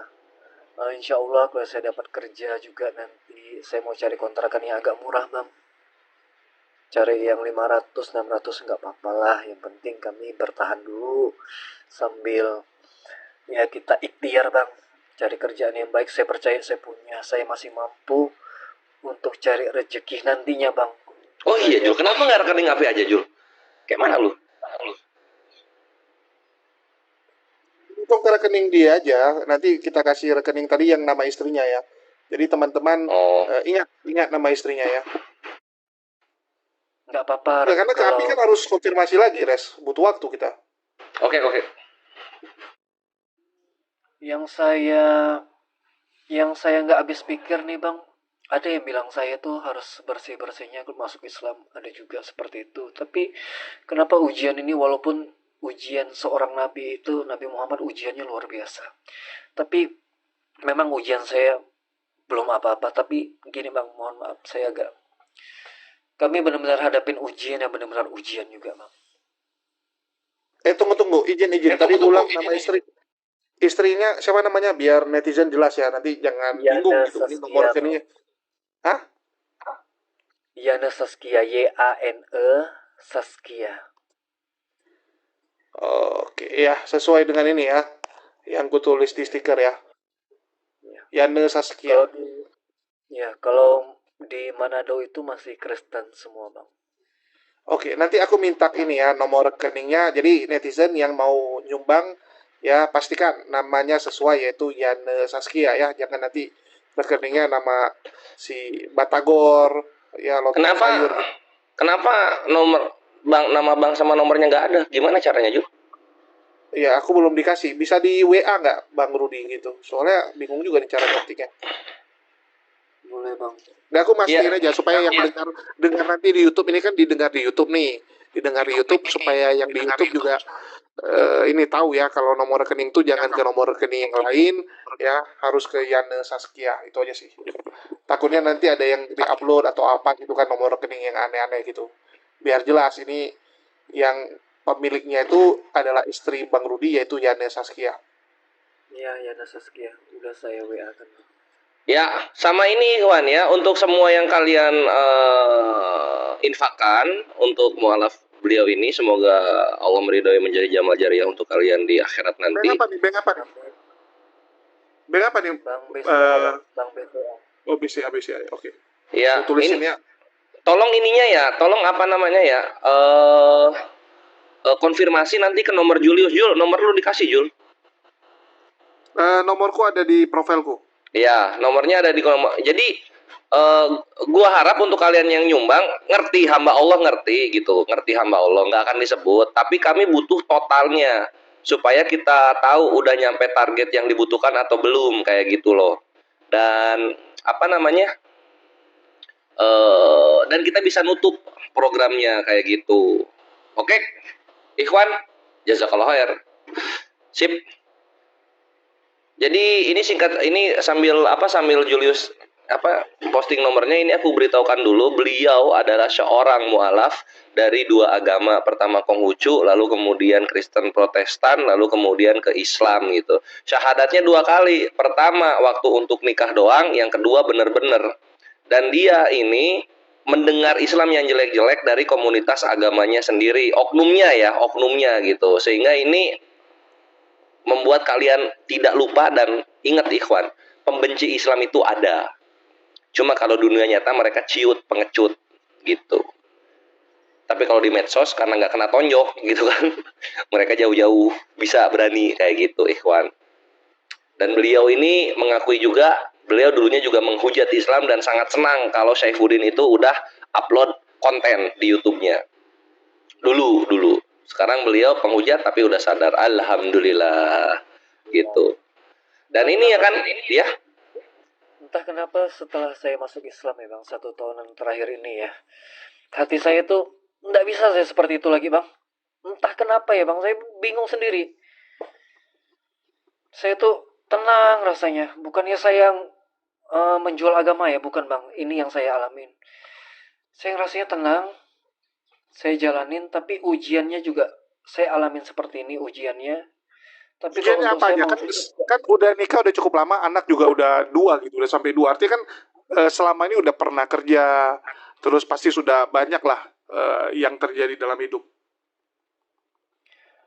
Insya Allah kalau saya dapat kerja juga nanti saya mau cari kontrakan yang agak murah bang. Cari yang 500-600 nggak apa-apa lah. Yang penting kami bertahan dulu sambil ya kita ikhtiar bang. Cari kerjaan yang baik. Saya percaya saya masih mampu untuk cari rezeki nantinya bang. Oh iya Jul, kenapa nggak rekening HP aja Jul? Kayak mana lu? Untuk ke rekening dia aja. Nanti kita kasih rekening tadi yang nama istrinya ya. Jadi teman-teman ingat nama istrinya ya. Nggak apa-apa. Ya, karena kami kan harus konfirmasi lagi, Res. Butuh waktu kita. Oke. Yang saya nggak habis pikir nih bang, ada yang bilang saya tuh harus bersih-bersihnya masuk Islam, ada juga seperti itu. Tapi kenapa ujian ini, walaupun ujian seorang nabi itu, Nabi Muhammad ujiannya luar biasa, tapi memang ujian saya belum apa-apa. Tapi gini bang, mohon maaf, kami benar-benar hadapin ujian yang benar-benar ujian juga bang. Tunggu. Izin. Tadi ulang nama istri. Istrinya siapa namanya? Biar netizen jelas ya. Nanti jangan bingung gitu. Ini nomor rekeningnya. Hah? Yana Saskia, YANE Saskia. Oke, ya sesuai dengan ini ya. Yang ku tulis di stiker ya. Yana Saskia. Kalau di Manado itu masih Kristen semua bang. Oke, nanti aku minta ini ya nomor rekeningnya. Jadi netizen yang mau nyumbang ya pastikan namanya sesuai, yaitu Yana Saskia ya. Jangan nanti rekeningnya nama si Batagor ya. Kenapa nama bank sama nomornya nggak ada? Gimana caranya Jul? Ya aku belum dikasih. Bisa di WA nggak Bang Rudi gitu? Soalnya bingung juga nih cara ngetiknya. Boleh bang. Nah, aku mastiin aja supaya yang dengar nanti di YouTube, ini kan didengar di YouTube nih. Didengar di YouTube supaya yang di YouTube juga ini tahu ya, kalau nomor rekening tuh jangan ke nomor rekening yang lain ya, harus ke Yana Saskia. Itu aja sih. Takutnya nanti ada yang di-upload atau apa gitu kan, nomor rekening yang aneh-aneh gitu. Biar jelas ini yang pemiliknya itu adalah istri Bang Rudi, yaitu Yana Saskia. Iya, Yana Saskia. Udah saya WA kan. Ya, sama ini Ikhwan ya, untuk semua yang kalian infakkan untuk mualaf beliau ini, semoga Allah meridhoi menjadi jamal jariah untuk kalian di akhirat nanti. Bang apa nih? Bang BCA. Oh, BCA, BCA. Oke. Ya, Saya tulisin ini ya. tolong ininya ya, tolong apa namanya ya? Konfirmasi nanti ke nomor Julius. Jul, nomor lu dikasih, Jul. Nomorku ada di profilku. Iya, nomornya ada di nomor. Jadi gua harap untuk kalian yang nyumbang ngerti hamba Allah, ngerti gitu, ngerti hamba Allah, nggak akan disebut. Tapi kami butuh totalnya supaya kita tahu udah nyampe target yang dibutuhkan atau belum, kayak gitu loh. Dan apa namanya? Dan kita bisa nutup programnya kayak gitu. Oke, Ikhwan, jazakallah khair. Sip. Jadi ini singkat, ini sambil Julius posting nomornya, ini aku beritahukan dulu, beliau adalah seorang mualaf dari dua agama, pertama Konghucu, lalu kemudian Kristen Protestan, lalu kemudian ke Islam gitu. Syahadatnya 2 kali, pertama waktu untuk nikah doang, yang kedua bener-bener. Dan dia ini mendengar Islam yang jelek-jelek dari komunitas agamanya sendiri, oknumnya gitu, sehingga ini membuat kalian tidak lupa. Dan ingat ikhwan, pembenci Islam itu ada. Cuma kalau dunia nyata mereka pengecut gitu. Tapi kalau di medsos karena nggak kena tonjok gitu kan, mereka jauh-jauh bisa berani kayak gitu ikhwan. Dan beliau ini mengakui juga, beliau dulunya juga menghujat Islam dan sangat senang kalau Saifuddin itu udah upload konten di YouTube-nya. Dulu. Sekarang beliau penghujat tapi udah sadar, alhamdulillah gitu. Dan ini ya kan, ya. Entah kenapa setelah saya masuk Islam ya bang, 1 tahunan terakhir ini ya, hati saya tuh nggak bisa saya seperti itu lagi bang. Entah kenapa ya bang, saya bingung sendiri. Saya tuh tenang rasanya. Bukannya saya menjual agama ya, bukan bang. Ini yang saya alamin. Saya rasanya tenang, saya jalanin, tapi ujiannya juga saya alamin seperti ini ujiannya. Tapi kalau Ujiannya untuk apa saya aja? Kan udah nikah udah cukup lama, anak juga udah 2 gitu, udah sampai 2. Artinya kan selama ini udah pernah kerja, terus pasti sudah banyak lah yang terjadi dalam hidup.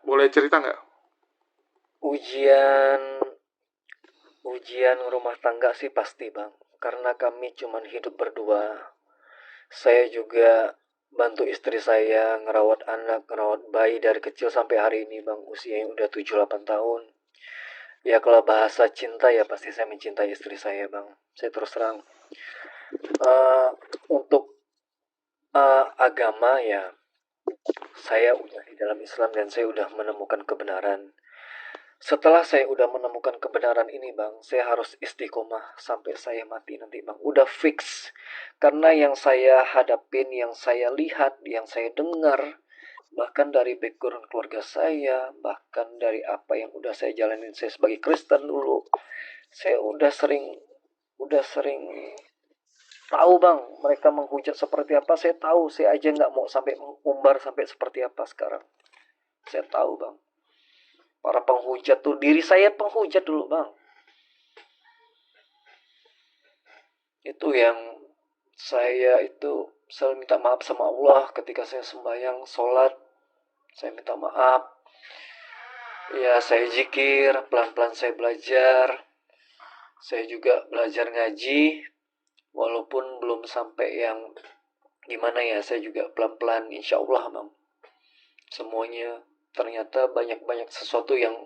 Boleh cerita nggak? ujian rumah tangga sih pasti bang, karena kami cuman hidup berdua. Saya juga bantu istri saya ngerawat anak, ngerawat bayi dari kecil sampai hari ini bang, usianya udah 7-8 tahun. Ya kalau bahasa cinta ya pasti saya mencintai istri saya bang. Saya terus terang. Untuk agama ya, saya udah di dalam Islam dan saya udah menemukan kebenaran. Setelah saya udah menemukan kebenaran ini bang, saya harus istiqomah sampai saya mati nanti bang. Udah fix. Karena yang saya hadapin, yang saya lihat, yang saya dengar, bahkan dari background keluarga saya, bahkan dari apa yang udah saya jalanin, saya sebagai Kristen dulu, saya udah sering tahu bang, mereka menghujat seperti apa. Saya tahu, saya aja nggak mau sampai mengumbar sampai seperti apa sekarang. Saya tahu bang, para penghujat tuh, diri saya penghujat dulu bang. Itu yang saya selalu minta maaf sama Allah ketika saya sembahyang, sholat. Saya minta maaf. Ya saya zikir, pelan-pelan saya belajar. Saya juga belajar ngaji. Walaupun belum sampai yang gimana ya, saya juga pelan-pelan insya Allah bang. Semuanya ternyata banyak sesuatu yang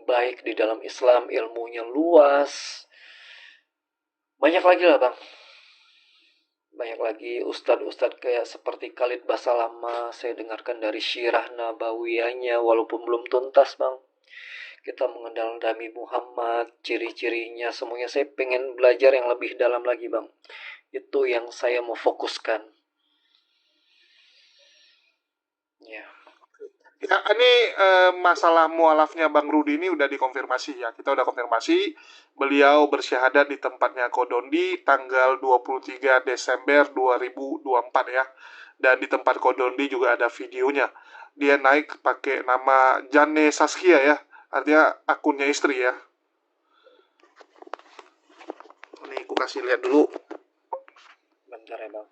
baik di dalam Islam, ilmunya luas. Banyak lagi lah bang. Banyak lagi ustadz-ustadz kayak seperti Khalid Basalamah, saya dengarkan dari Syirah Nabawiyahnya walaupun belum tuntas bang. Kita mengenal Nabi Muhammad, ciri-cirinya, semuanya saya pengen belajar yang lebih dalam lagi bang. Itu yang saya mau fokuskan. Ya. Ya, ini masalah mualafnya Bang Rudi ini udah dikonfirmasi ya. Kita udah konfirmasi beliau bersyahadat di tempatnya Kodondi tanggal 23 Desember 2024 ya. Dan di tempat Kodondi juga ada videonya. Dia naik pakai nama Jane Saskia ya. Artinya akunnya istri ya. Ini aku kasih lihat dulu. Bentar ya bang.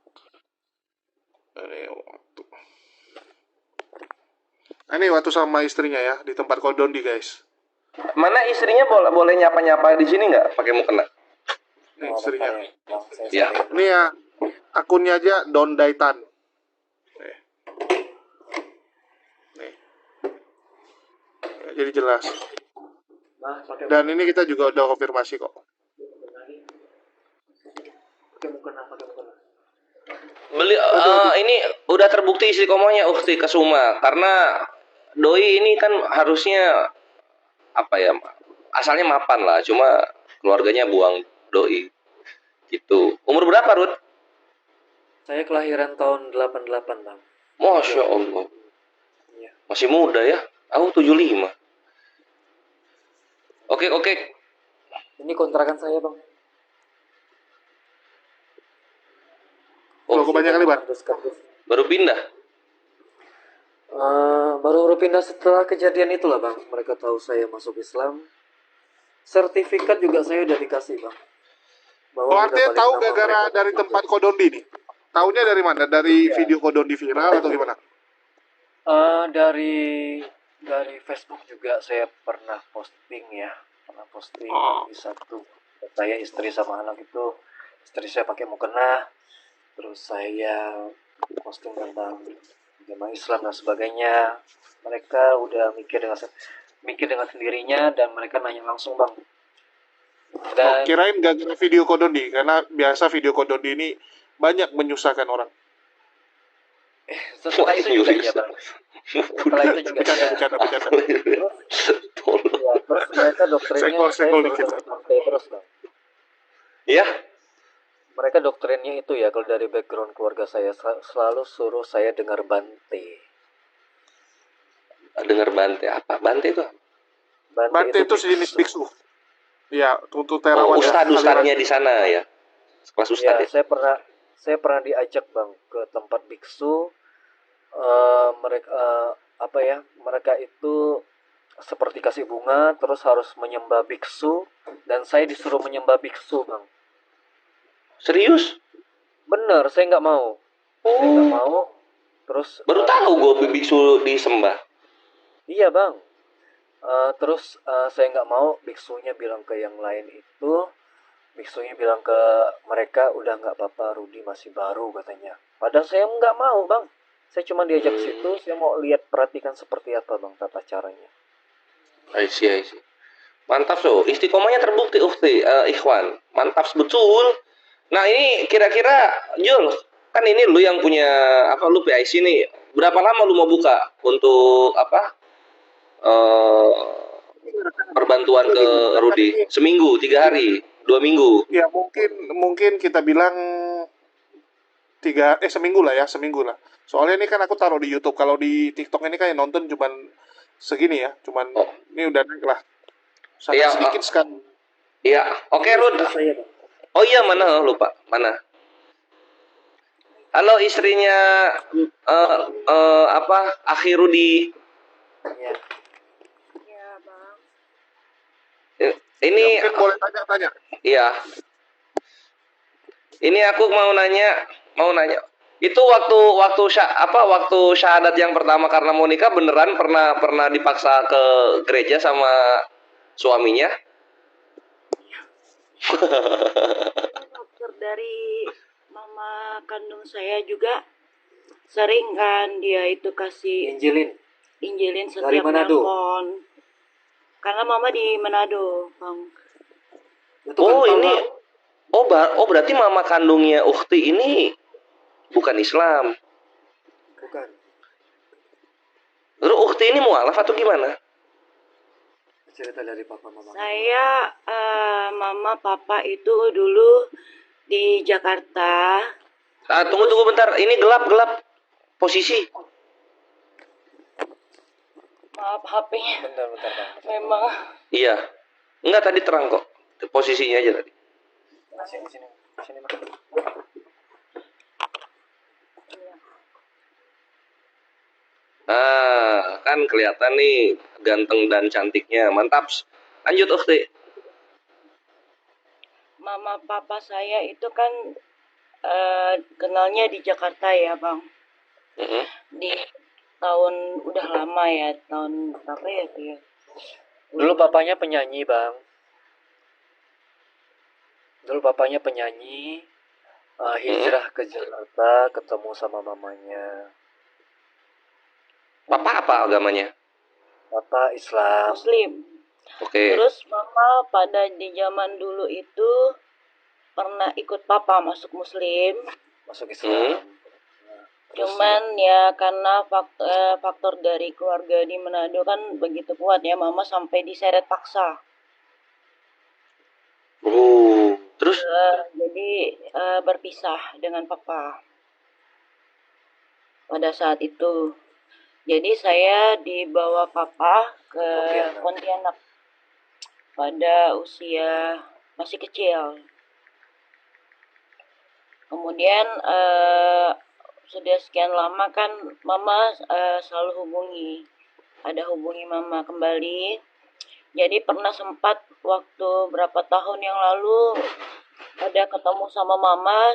Ini waktu sama istrinya ya di tempat Kodondi guys. Mana istrinya boleh nyapa-nyapa di sini nggak pakai mukena? Nih, Oh, istrinya. bentar ya, Bang. Saya Ya. sampaikan. Ini ya, akunnya aja Don Daitan. Nih. Nih. Jadi jelas. Nah, pakai Dan ini kita juga udah konfirmasi kok. mukena. Ini udah terbukti istiqomahnya Ukti Kasuma karena doi ini kan harusnya apa ya, asalnya mapan lah, cuma keluarganya buang doi gitu. Umur berapa, Rud? Saya kelahiran tahun 88, Bang. Masya Allah, Iya. masih muda ya. Aku 75. Oke. Ini kontrakan saya, Bang. Loh, kebanyakan kali, Bang. Kardus. Baru pindah. Baru pindah setelah kejadian itulah, Bang. Mereka tahu saya masuk Islam. Sertifikat juga saya udah dikasih, Bang. Bahwa Oh, udah artinya balik tahu nama gara-gara mereka. dari tempat Kodondi nih? Taunya dari mana? Dari video Kodondi viral atau gimana? Dari Facebook juga saya pernah posting ya. Di satu. Saya istri sama anak itu. Istri saya pakai mukena. Terus saya posting tentang agama Islam dan sebagainya. Mereka udah mikir dengan sendirinya dan mereka nanya langsung, Bang. Dan Kirain gara-gara video Kodondi, karena biasa video Kodondi ini banyak menyusahkan orang. setelah itu juga iya, Bang. Setelah itu juga iya. Bercanda. Ya, terus mereka doktrinnya Senggol saya dikit. pakai terus, Bang. Ya, Mereka doktrinnya itu ya, kalau dari background keluarga saya selalu suruh saya dengar Bante. dengar Bante apa? Bante itu? Bante itu sejenis biksu. Iya, untuk Oh, terawan. ustadz-ustadznya di sana ya. Kelas Ya, ustadz ya. saya pernah diajak, Bang, ke tempat biksu. Mereka itu seperti kasih bunga, terus harus menyembah biksu, dan saya disuruh menyembah biksu, Bang. Serius? Bener, saya nggak mau. Saya nggak mau. Terus Baru tahu gue biksu disembah. iya, Bang. Terus saya nggak mau, biksunya bilang ke yang lain itu, biksunya bilang ke mereka, udah nggak apa-apa, Rudi masih baru katanya. Padahal saya nggak mau, Bang. Saya cuma diajak ke situ, saya mau lihat, perhatikan seperti apa, Bang, tata caranya. I see. Mantap so, istiqomahnya terbukti Ukti, Ikhwan. Mantap betul. Nah ini kira-kira Jul, kan ini lu yang punya lu PIC nih. Berapa lama lu mau buka untuk perbantuan ke Rudi? Seminggu, 3 hari, 2 minggu. Ya mungkin kita bilang seminggu lah. Soalnya ini kan aku taruh di YouTube. Kalau di TikTok ini kan yang nonton cuman segini ya. Ini udah naik lah. Sangat Iya, sedikit sekali. Iya, oke Rud. Oh iya, mana lupa, mana? Halo istrinya Akhi Rudi. Ya. Ini Mungkin boleh tanya. iya. Ini aku mau nanya. Itu waktu syahadat yang pertama karena mau nikah beneran pernah dipaksa ke gereja sama suaminya? Dokter dari mama kandung saya juga sering kan dia itu kasih injilin Dari setiap Manado? nelpon. Karena mama di Manado, Bang. Itu kan ini berarti mama kandungnya Ukti ini bukan Islam. bukan. Terus Ukti ini mualaf atau gimana? Cerita dari papa mama. Saya mama papa itu dulu di Jakarta. Tunggu bentar. Ini gelap posisi. Maaf HP-nya. Bentar, Bang. Memang Iya. Enggak, tadi terang kok. Posisinya aja tadi. Sini, Bang. Kan kelihatan nih ganteng dan cantiknya. Mantap. Lanjut Ukti. mama papa saya itu kan kenalnya di Jakarta ya, Bang. Di tahun udah lama ya, tahun berapa ya dia? Dulu papanya penyanyi, Bang. Dulu papanya penyanyi, hijrah ke Jakarta, ketemu sama mamanya. Papa apa agamanya? Papa Islam. Muslim. Oke. Terus mama pada di zaman dulu itu pernah ikut papa masuk Muslim. Masuk Islam. Cuman ya karena faktor dari keluarga di Manado kan begitu kuat ya, mama sampai diseret paksa. Terus? Jadi berpisah dengan papa pada saat itu. Jadi saya dibawa papa ke Pontianak pada usia masih kecil. Kemudian sudah sekian lama kan mama selalu ada hubungi mama kembali. Jadi pernah sempat waktu berapa tahun yang lalu ada ketemu sama mama,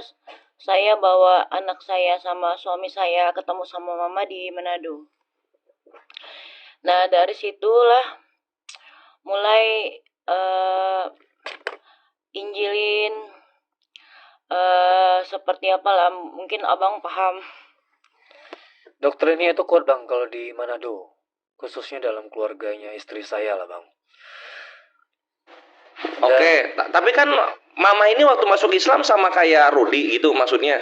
saya bawa anak saya sama suami saya ketemu sama mama di Manado. Nah dari situlah mulai injilin seperti apalah, mungkin abang paham. Doktrinnya itu kuat bang kalau di Manado, khususnya dalam keluarganya istri saya lah bang. Oke, tapi kan mama ini waktu masuk Islam sama kayak Rudi gitu maksudnya?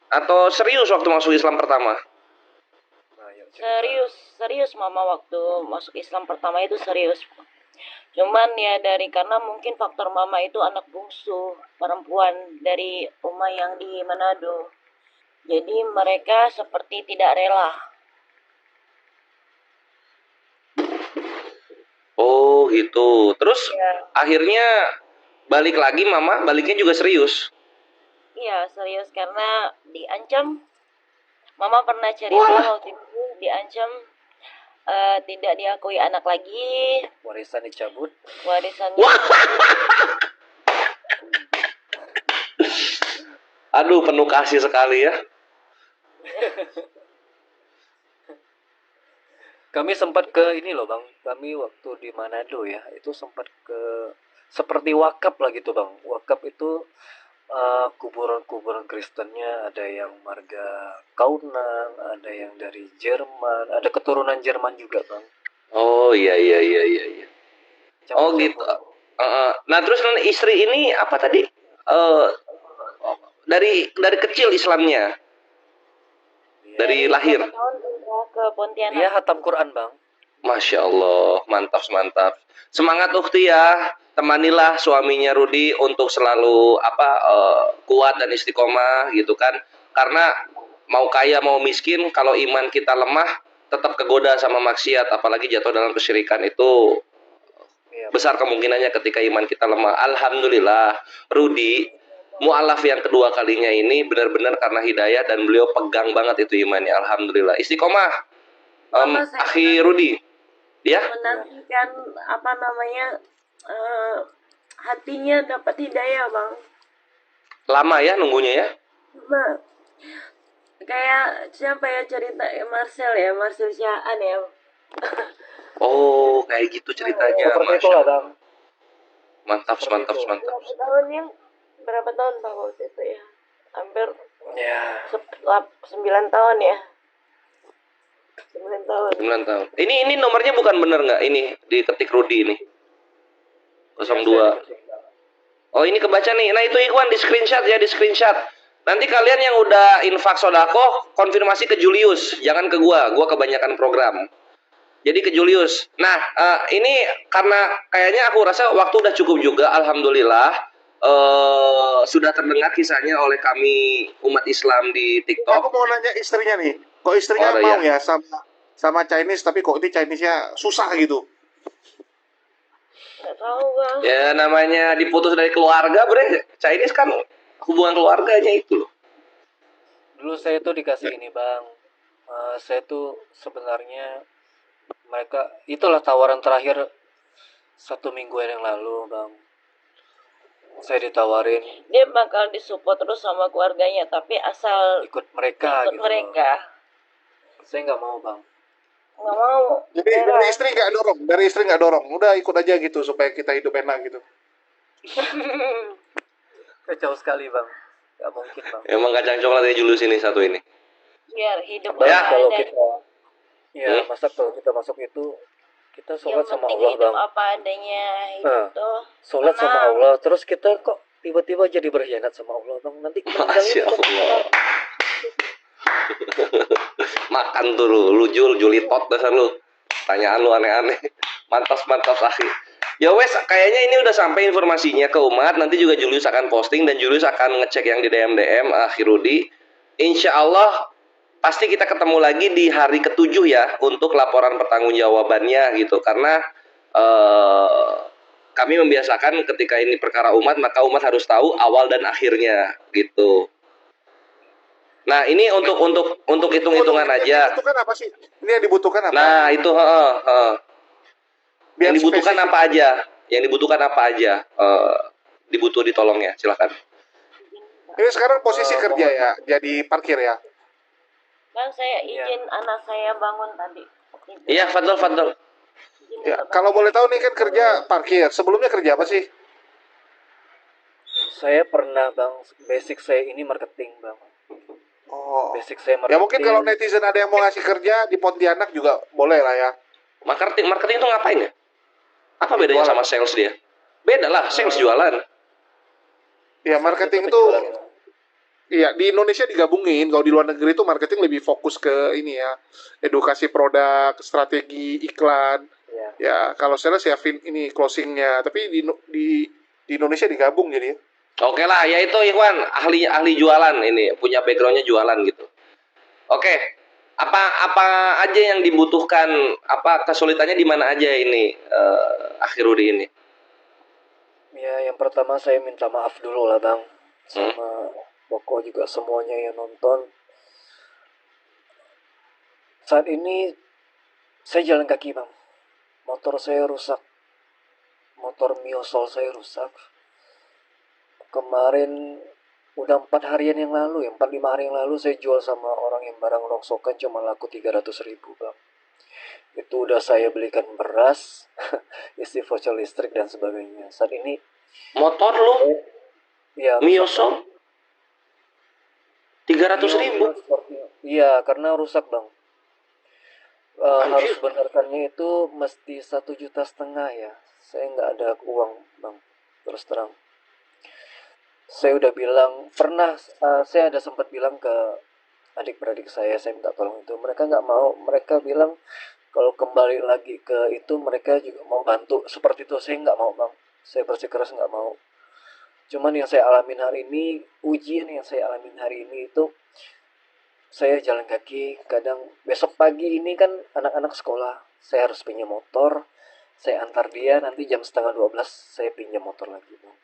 Atau serius waktu masuk Islam pertama? Serius mama waktu masuk Islam pertama itu serius. Cuman ya karena mungkin faktor mama itu anak bungsu perempuan dari rumah yang di Manado. Jadi mereka seperti tidak rela. Oh gitu. Terus Ya. akhirnya balik lagi mama, baliknya juga serius? Iya serius karena diancam. Mama pernah cerita waktu itu diancam tidak diakui anak lagi. Warisan dicabut. Aduh penuh kasih sekali ya. Kami sempat ke ini loh bang, kami waktu di Manado ya, itu sempat ke seperti wakaf lah gitu bang. Wakaf itu kuburan-kuburan Kristennya, ada yang marga Kaunang, ada yang dari Jerman, ada keturunan Jerman juga bang. Oh iya. Oh gitu. Nah terus istri ini apa tadi? Dari kecil Islamnya? Dari lahir? Ke Pontianak. Dia hatam Quran bang. Masya Allah, mantap. Semangat Ukti ya, temanilah suaminya Rudi untuk selalu kuat dan istiqomah gitu kan. Karena mau kaya mau miskin, kalau iman kita lemah, tetap kegoda sama maksiat, apalagi jatuh dalam kesyirikan itu besar kemungkinannya ketika iman kita lemah. Alhamdulillah, Rudi mu'alaf yang kedua kalinya ini benar-benar karena hidayah dan beliau pegang banget itu imannya. Alhamdulillah. Istiqomah. Akhi Rudi. Ya? Menantikan hatinya dapat hidayah bang. Lama ya nunggunya ya? Kayak siapa ya cerita Marcel Syaan ya. Oh, kayak gitu ceritanya. Seperti itulah bang. Mantap. Berapa tahun bang waktu itu ya? Hampir Ya. 9 tahun ya. 9 tahun. 9 tahun. Ini nomornya bukan bener nggak? Ini diketik Rudi ini. 02. Oh ini kebaca nih. Nah itu Ikhwan di screenshot ya, di screenshot. Nanti kalian yang udah infak sodako konfirmasi ke Julius, jangan ke gua kebanyakan program. Jadi ke Julius. Nah ini karena kayaknya aku rasa waktu udah cukup juga. Alhamdulillah sudah terdengar kisahnya oleh kami umat Islam di TikTok. Aku mau nanya istrinya nih, kok istrinya mau ya sama Chinese, tapi kok ini Chinese-nya susah gitu? Nggak tahu bang. Ya namanya diputus dari keluarga, bre. Chinese kan hubungan keluarganya itu loh. Dulu saya tuh dikasih ini bang, saya tuh sebenarnya mereka itulah tawaran terakhir 1 minggu yang lalu bang. Saya ditawarin Dia bakal disupport terus sama keluarganya, tapi asal ikut mereka gitu. Saya nggak mau bang. Nggak mau. Jadi dari istri nggak dorong, udah ikut aja gitu supaya kita hidup enak gitu. Kacau sekali bang, nggak mungkin bang. Emang kacang coklat ini Julius ini satu ini. Biar hidup Bang, Ya. apa kalau adanya. kita, ya Hmm? masa kalau kita masuk itu kita Yang sholat sama penting Allah hidup bang. apa adanya. Hidup Nah, tuh sholat sama tenang. Allah, terus kita kok tiba-tiba jadi berkhianat sama Allah bang. Nanti meninggalnya Masya kita Allah. Makan tuh lu Julitot dasar lu. Tanyaan lu aneh-aneh. Mantas akhi. Ya wes, kayaknya ini udah sampai informasinya ke umat. Nanti juga Julius akan posting dan Julius akan ngecek yang di DM Akhirudi. Insya Allah pasti kita ketemu lagi di hari ke-7 ya untuk laporan pertanggungjawabannya gitu. Karena kami membiasakan ketika ini perkara umat, maka umat harus tahu awal dan akhirnya gitu. Nah, ini untuk hitung-hitungan aja. Yang dibutuhkan apa sih? Ini yang dibutuhkan apa? Nah, itu Biar yang dibutuhkan spesifik. apa aja? Yang dibutuhkan apa aja? Dibutuh ditolong ya, silakan. Ini sekarang posisi kerja ya, jadi parkir ya. Bang, saya izin anak saya bangun tadi. Iya, Fadl. Izin Ya, dulu, Bang. kalau boleh tahu nih kan kerja parkir. Sebelumnya kerja apa sih? Saya pernah bang, basic saya ini marketing bang. Oh. Basic saya Ya marketing. mungkin kalau netizen ada yang mau ngasih kerja di Pontianak juga boleh lah ya. Marketing itu ngapain ya? Apa bedanya sama sales dia? Beda lah, sales jualan. Ya marketing itu, iya di Indonesia digabungin. Kalau di luar negeri itu marketing lebih fokus ke ini ya, edukasi produk, strategi iklan. Ya. Ya kalau sales ya ini closingnya. Tapi di Indonesia digabung jadi. Oke lah, ya itu Ikhwan, ahli jualan ini, punya backgroundnya jualan gitu. Oke, apa aja yang dibutuhkan, apa kesulitannya di mana aja ini Akhirudi ini? Ya, yang pertama saya minta maaf dulu lah bang, sama Boko juga semuanya yang nonton. Saat ini saya jalan kaki bang, motor saya rusak, motor Mio Soul saya rusak. Kemarin udah 4 harian yang lalu ya, 4-5 hari yang lalu saya jual sama orang yang barang rongsokan cuma laku 300.000 bang. Itu udah saya belikan beras, isi voucher listrik dan sebagainya. Saat ini Motor lu ya Mio Soul 300.000. Iya, karena rusak bang. Harus benarkannya itu mesti 1,5 juta ya. Saya nggak ada uang bang, terus terang. Saya udah bilang, saya ada sempat bilang ke adik-beradik saya minta tolong itu. Mereka nggak mau, mereka bilang kalau kembali lagi ke itu mereka juga mau bantu. Seperti itu saya nggak mau bang. Saya bersikeras nggak mau. Cuman yang saya alamin hari ini, ujian yang saya alamin hari ini itu, saya jalan kaki, kadang besok pagi ini kan anak-anak sekolah, saya harus pinjam motor, saya antar dia, nanti jam 11:30 saya pinjam motor lagi bang.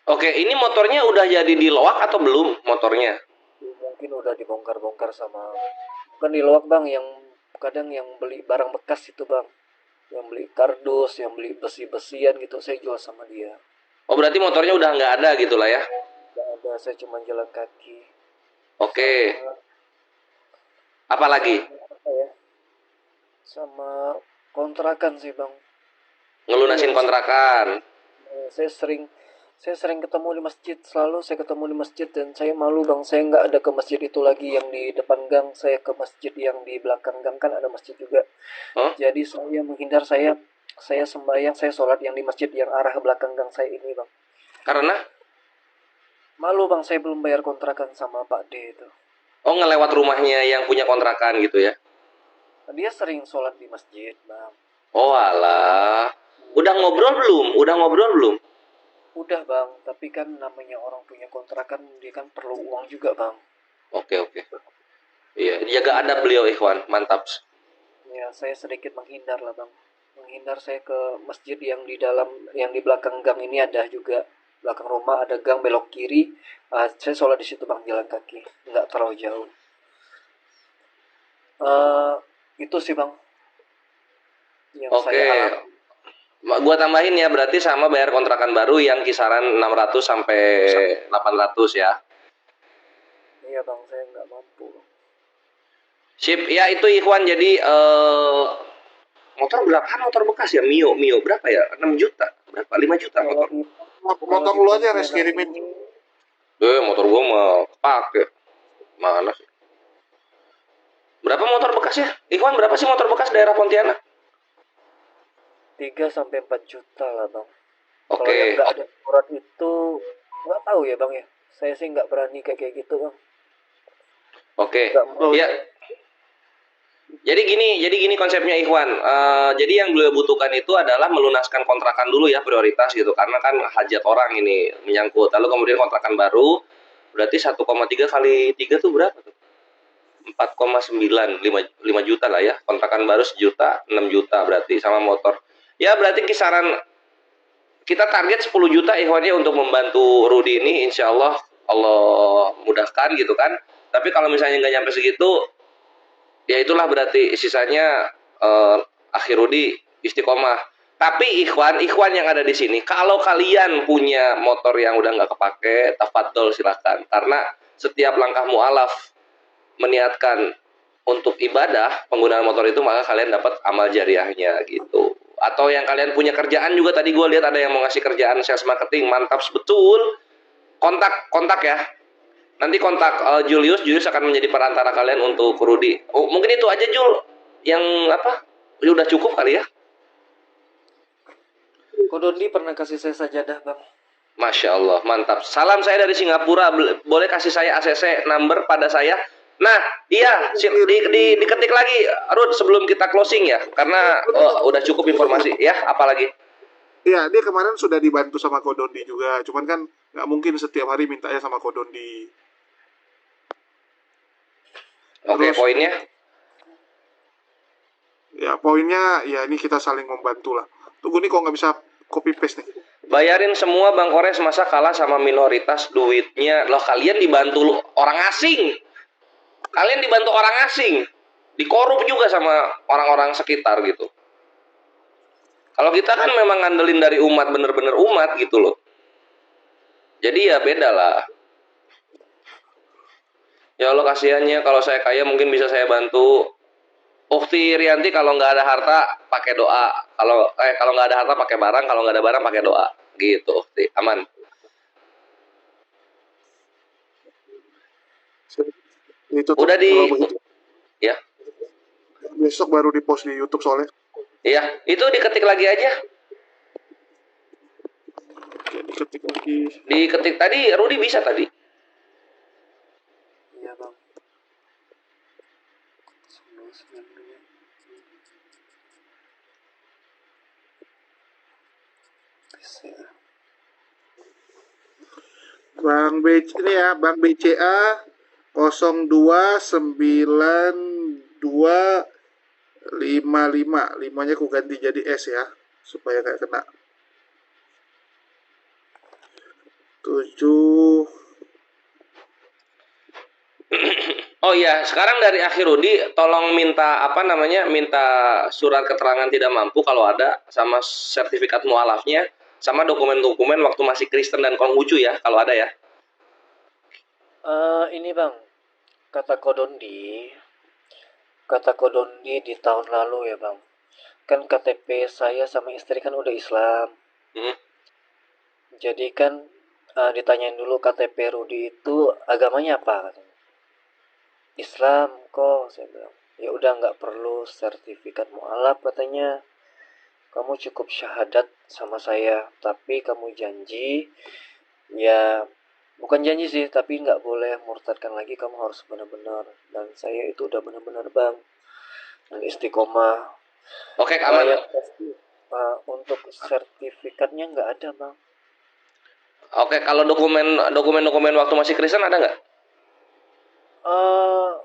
Oke, ini motornya udah jadi di loak atau belum motornya? Mungkin udah dibongkar-bongkar sama, bukan di loak bang, yang kadang yang beli barang bekas itu bang, yang beli kardus, yang beli besi-besian gitu, saya jual sama dia. Oh, berarti motornya udah nggak ada gitu lah ya? Nggak ada, saya cuma jalan kaki. Oke. Apa lagi? Apa ya? Sama kontrakan sih bang. Ngelunasin kontrakan. Saya sering ketemu di masjid, selalu saya ketemu di masjid dan saya malu bang, saya nggak ada ke masjid itu lagi yang di depan gang, saya ke masjid yang di belakang gang, kan ada masjid juga. Jadi saya menghindar, saya sembahyang, saya sholat yang di masjid yang arah belakang gang saya ini bang. Karena? Malu bang, saya belum bayar kontrakan sama Pak D itu. Oh, ngelewat rumahnya yang punya kontrakan gitu ya? Dia sering sholat di masjid bang. Oh alah. Udah ngobrol belum? Udah bang, tapi kan namanya orang punya kontrakan, dia kan perlu uang juga bang. Oke. Iya, jaga adab beliau Ikhwan, mantap. Ya, saya sedikit menghindar lah bang. Menghindar saya ke masjid yang di dalam, yang di belakang gang ini ada juga. Belakang rumah ada gang belok kiri. Saya sholat di situ bang, jalan kaki, nggak terlalu jauh. Itu sih bang. Yang saya alami. Gua tambahin ya, berarti sama bayar kontrakan baru yang kisaran 600 sampai 800 ya. Iya bang, saya nggak mampu. Sip, ya itu Ikhwan. Jadi motor berapa? Motor bekas ya, Mio berapa ya? 6 juta? Berapa? 5 juta motor? Kalau itu Motor lu aja Res kirimin. Motor gua mau pakai. Mana sih? Berapa motor bekasnya? Ikhwan, berapa sih motor bekas daerah Pontianak? 3 sampai 4 juta lah bang. Oke. Kalau yang nggak ada surat itu nggak tahu ya bang ya. Saya sih nggak berani kayak gitu bang. Oke. Nggak mau. Ya. Jadi gini konsepnya Ikhwan. Jadi yang beliau butuhkan itu adalah melunaskan kontrakan dulu ya, prioritas gitu. Karena kan hajat orang ini menyangkut. Lalu kemudian kontrakan baru, berarti 1,3 kali 3 tuh berapa tuh? 4,9, 5 juta lah ya. Kontrakan baru 1 juta, 6 juta berarti sama motor. Ya berarti kisaran kita target 10 juta Ikhwannya untuk membantu Rudi ini, insya Allah mudahkan gitu kan. Tapi kalau misalnya nggak nyampe segitu, ya itulah berarti sisanya akhir Rudi istiqomah. Tapi ikhwan yang ada di sini, kalau kalian punya motor yang udah nggak kepake, tafadhol silakan. Karena setiap langkah mu'alaf meniatkan untuk ibadah penggunaan motor itu, maka kalian dapat amal jariahnya gitu. Atau yang kalian punya kerjaan juga, tadi gue lihat ada yang mau ngasih kerjaan sales marketing, mantap betul. Kontak ya. Nanti kontak Julius akan menjadi perantara kalian untuk Rudi. Oh, mungkin itu aja Jul. Yang apa? Udah cukup kali ya? Kodondi pernah kasih saya sajadah bang. Masya Allah, mantap. Salam saya dari Singapura. Boleh kasih saya ACC number pada saya? Nah, iya, diketik lagi, Rud, sebelum kita closing ya. Karena udah cukup informasi. Ya, apalagi? Iya, dia kemarin sudah dibantu sama Kodondi juga. Cuman kan nggak mungkin setiap hari mintanya sama Kodondi. Oke, poinnya? Ya, poinnya ya ini kita saling membantu lah. Tunggu nih kok nggak bisa copy paste nih. Bayarin semua Bang Kores, masa kalah sama minoritas duitnya. Loh, kalian dibantu orang asing. Kalian dibantu orang asing. Dikorup juga sama orang-orang sekitar gitu. Kalau kita kan memang ngandelin dari umat, bener-bener umat gitu loh. Jadi ya beda lah. Ya Allah, kasihannya kalau saya kaya mungkin bisa saya bantu. Ukti Rianti kalau nggak ada harta pakai doa. Kalau nggak ada harta pakai barang, kalau nggak ada barang pakai doa. Gitu, Ukti. Aman. Itu udah di ya. Besok baru di post di YouTube soalnya. Iya, itu diketik lagi aja. Oke, diketik lagi. Diketik tadi, Rudi bisa tadi. Iya bang. Bang ini ya, Bang BCA 029255. Limanya ku ganti jadi S ya, supaya nggak kena. 7. Oh iya, sekarang dari akhir Rudi, tolong minta minta surat keterangan tidak mampu kalau ada, sama sertifikat mualafnya, sama dokumen-dokumen waktu masih Kristen dan Konghucu ya, kalau ada ya. Ini bang, kata Kodondi di tahun lalu ya bang. Kan KTP saya sama istri kan udah Islam. Jadi kan ditanyain dulu KTP Rudi itu agamanya apa katanya. Islam kok, saya bilang. Ya udah nggak perlu sertifikat mualaf katanya. Kamu cukup syahadat sama saya, tapi kamu janji, ya bukan janji sih, tapi nggak boleh murtadkan lagi, kamu harus benar-benar. Dan saya itu udah benar-benar bang, dan istiqomah. Oke, aman. Untuk sertifikatnya nggak ada bang. Oke, kalau dokumen waktu masih Kristen ada nggak?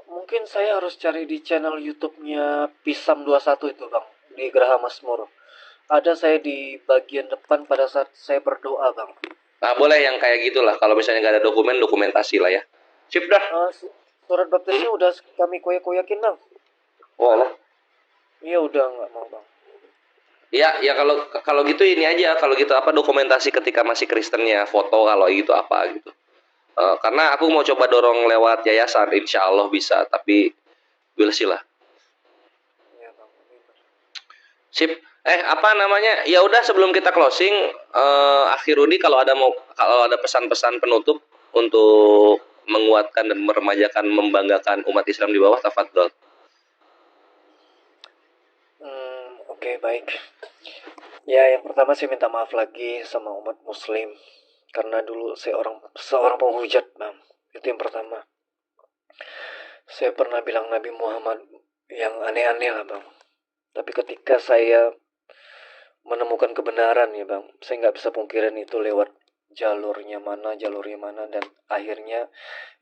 Mungkin saya harus cari di channel YouTube-nya Pisam 21 itu bang, di Geraha Mazmur. Ada saya di bagian depan pada saat saya berdoa bang. Nah boleh yang kayak gitulah, kalau misalnya nggak ada dokumentasi lah ya. Sip dah. Surat baptisnya udah kami koyak-koyakin bang. Walah. Iya udah nggak mau bang. Ya kalau gitu ini aja, kalau gitu dokumentasi ketika masih Kristennya, foto kalau gitu apa gitu. Karena aku mau coba dorong lewat yayasan, insya Allah bisa, tapi we'll see lah. Iya bang. Sip. Apa namanya? Ya udah sebelum kita closing, Akhir Rudi kalau ada pesan-pesan penutup untuk menguatkan dan meremajakan, membanggakan umat Islam di bawah, tafadhol. Oke, baik. Ya, yang pertama saya minta maaf lagi sama umat Muslim karena dulu saya seorang penghujat, Bang. Itu yang pertama. Saya pernah bilang Nabi Muhammad yang aneh-aneh lah, Bang. Tapi ketika saya menemukan kebenaran ya, Bang, saya nggak bisa pungkirin itu lewat jalurnya mana, dan akhirnya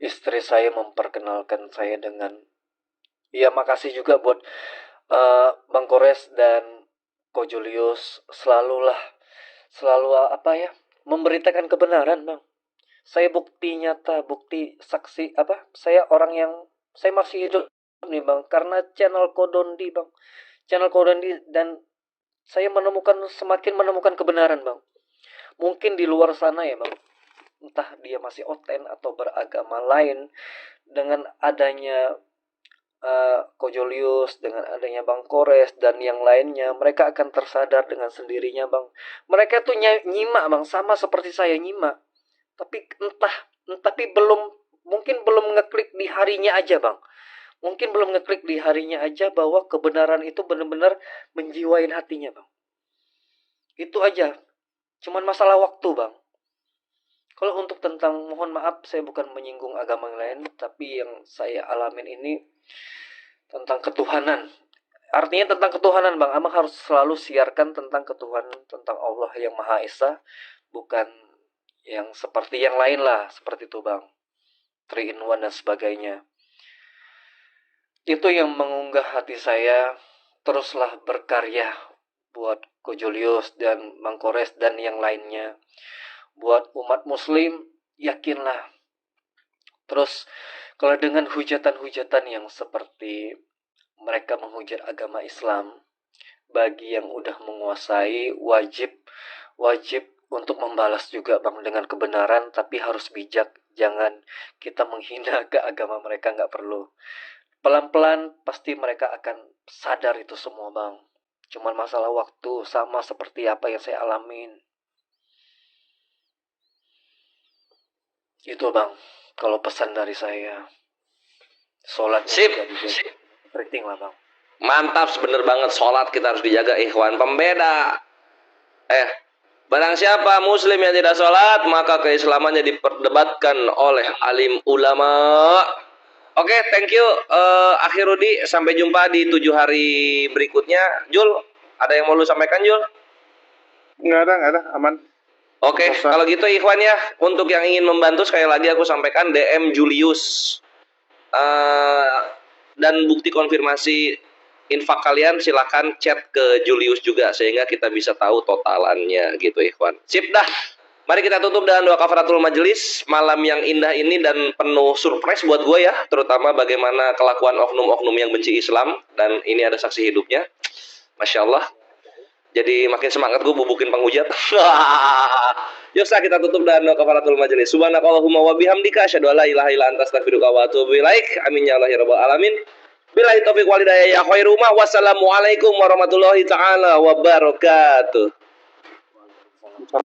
istri saya memperkenalkan saya dengan, ya makasih juga buat Bang Kores dan Ko Julius selalu memberitakan kebenaran, Bang. Saya bukti nyata, bukti saksi saya masih hidup nih, Bang, karena channel Kodondi, Bang. Channel Kodondi, dan saya semakin menemukan kebenaran, Bang. Mungkin di luar sana ya, Bang, entah dia masih oten atau beragama lain, dengan adanya Ko Julius, dengan adanya Bang Kores dan yang lainnya, mereka akan tersadar dengan sendirinya, Bang. Mereka tuh nyimak, Bang, sama seperti saya nyimak. Tapi mungkin belum ngeklik di harinya aja, Bang. Mungkin belum ngeklik di harinya aja bahwa kebenaran itu benar-benar menjiwain hatinya, Bang. Itu aja. Cuman masalah waktu, Bang. Kalau untuk tentang, mohon maaf, saya bukan menyinggung agama yang lain, tapi yang saya alamin ini tentang ketuhanan. Artinya tentang ketuhanan, Bang. Abang harus selalu siarkan tentang ketuhanan, tentang Allah yang Maha Esa, bukan yang seperti yang lain lah, seperti itu, Bang. 3 in 1 dan sebagainya. Itu yang mengunggah hati saya. Teruslah berkarya buat Ko Julius dan Bang Kores dan yang lainnya. Buat umat Muslim, yakinlah. Terus kalau dengan hujatan-hujatan yang seperti mereka menghujat agama Islam, bagi yang udah menguasai wajib untuk membalas juga, Bang, dengan kebenaran, tapi harus bijak. Jangan kita menghina ke agama mereka, nggak perlu. Pelan-pelan pasti mereka akan sadar itu semua, Bang. Cuman masalah waktu, sama seperti apa yang saya alamin. Itu, Bang, kalau pesan dari saya. Sholat Sip. Penting lah, Bang. Mantap, bener banget. Sholat kita harus dijaga, ikhwan. Pembeda. Barang siapa muslim yang tidak sholat, maka keislamannya diperdebatkan oleh alim ulama. Oke, thank you Akhir Rudi. Sampai jumpa di 7 hari berikutnya. Jul, ada yang mau lu sampaikan, Jul? Nggak ada, aman. Oke, kalau gitu ikhwan ya, untuk yang ingin membantu, sekali lagi aku sampaikan DM Julius. Dan bukti konfirmasi infak kalian silakan chat ke Julius juga, sehingga kita bisa tahu totalannya gitu, ikhwan. Sip dah. Mari kita tutup dengan doa kafaratul majelis. Malam yang indah ini dan penuh surprise buat gue ya, terutama bagaimana kelakuan oknum-oknum yang benci Islam, dan ini ada saksi hidupnya. Masya Allah. Jadi makin semangat gue bubukin penghujat. Yuk kita tutup dengan doa kafaratul majelis. Subhanakallahumma wa bihamdika asyhadu an la ilaha illa anta astaghfiruka wa atubu ilaik. Amin ya Allah ya rabbal alamin. Billahi taufiq wal hidayah ya khairumah. Wassalamualaikum warahmatullahi taala wabarakatuh.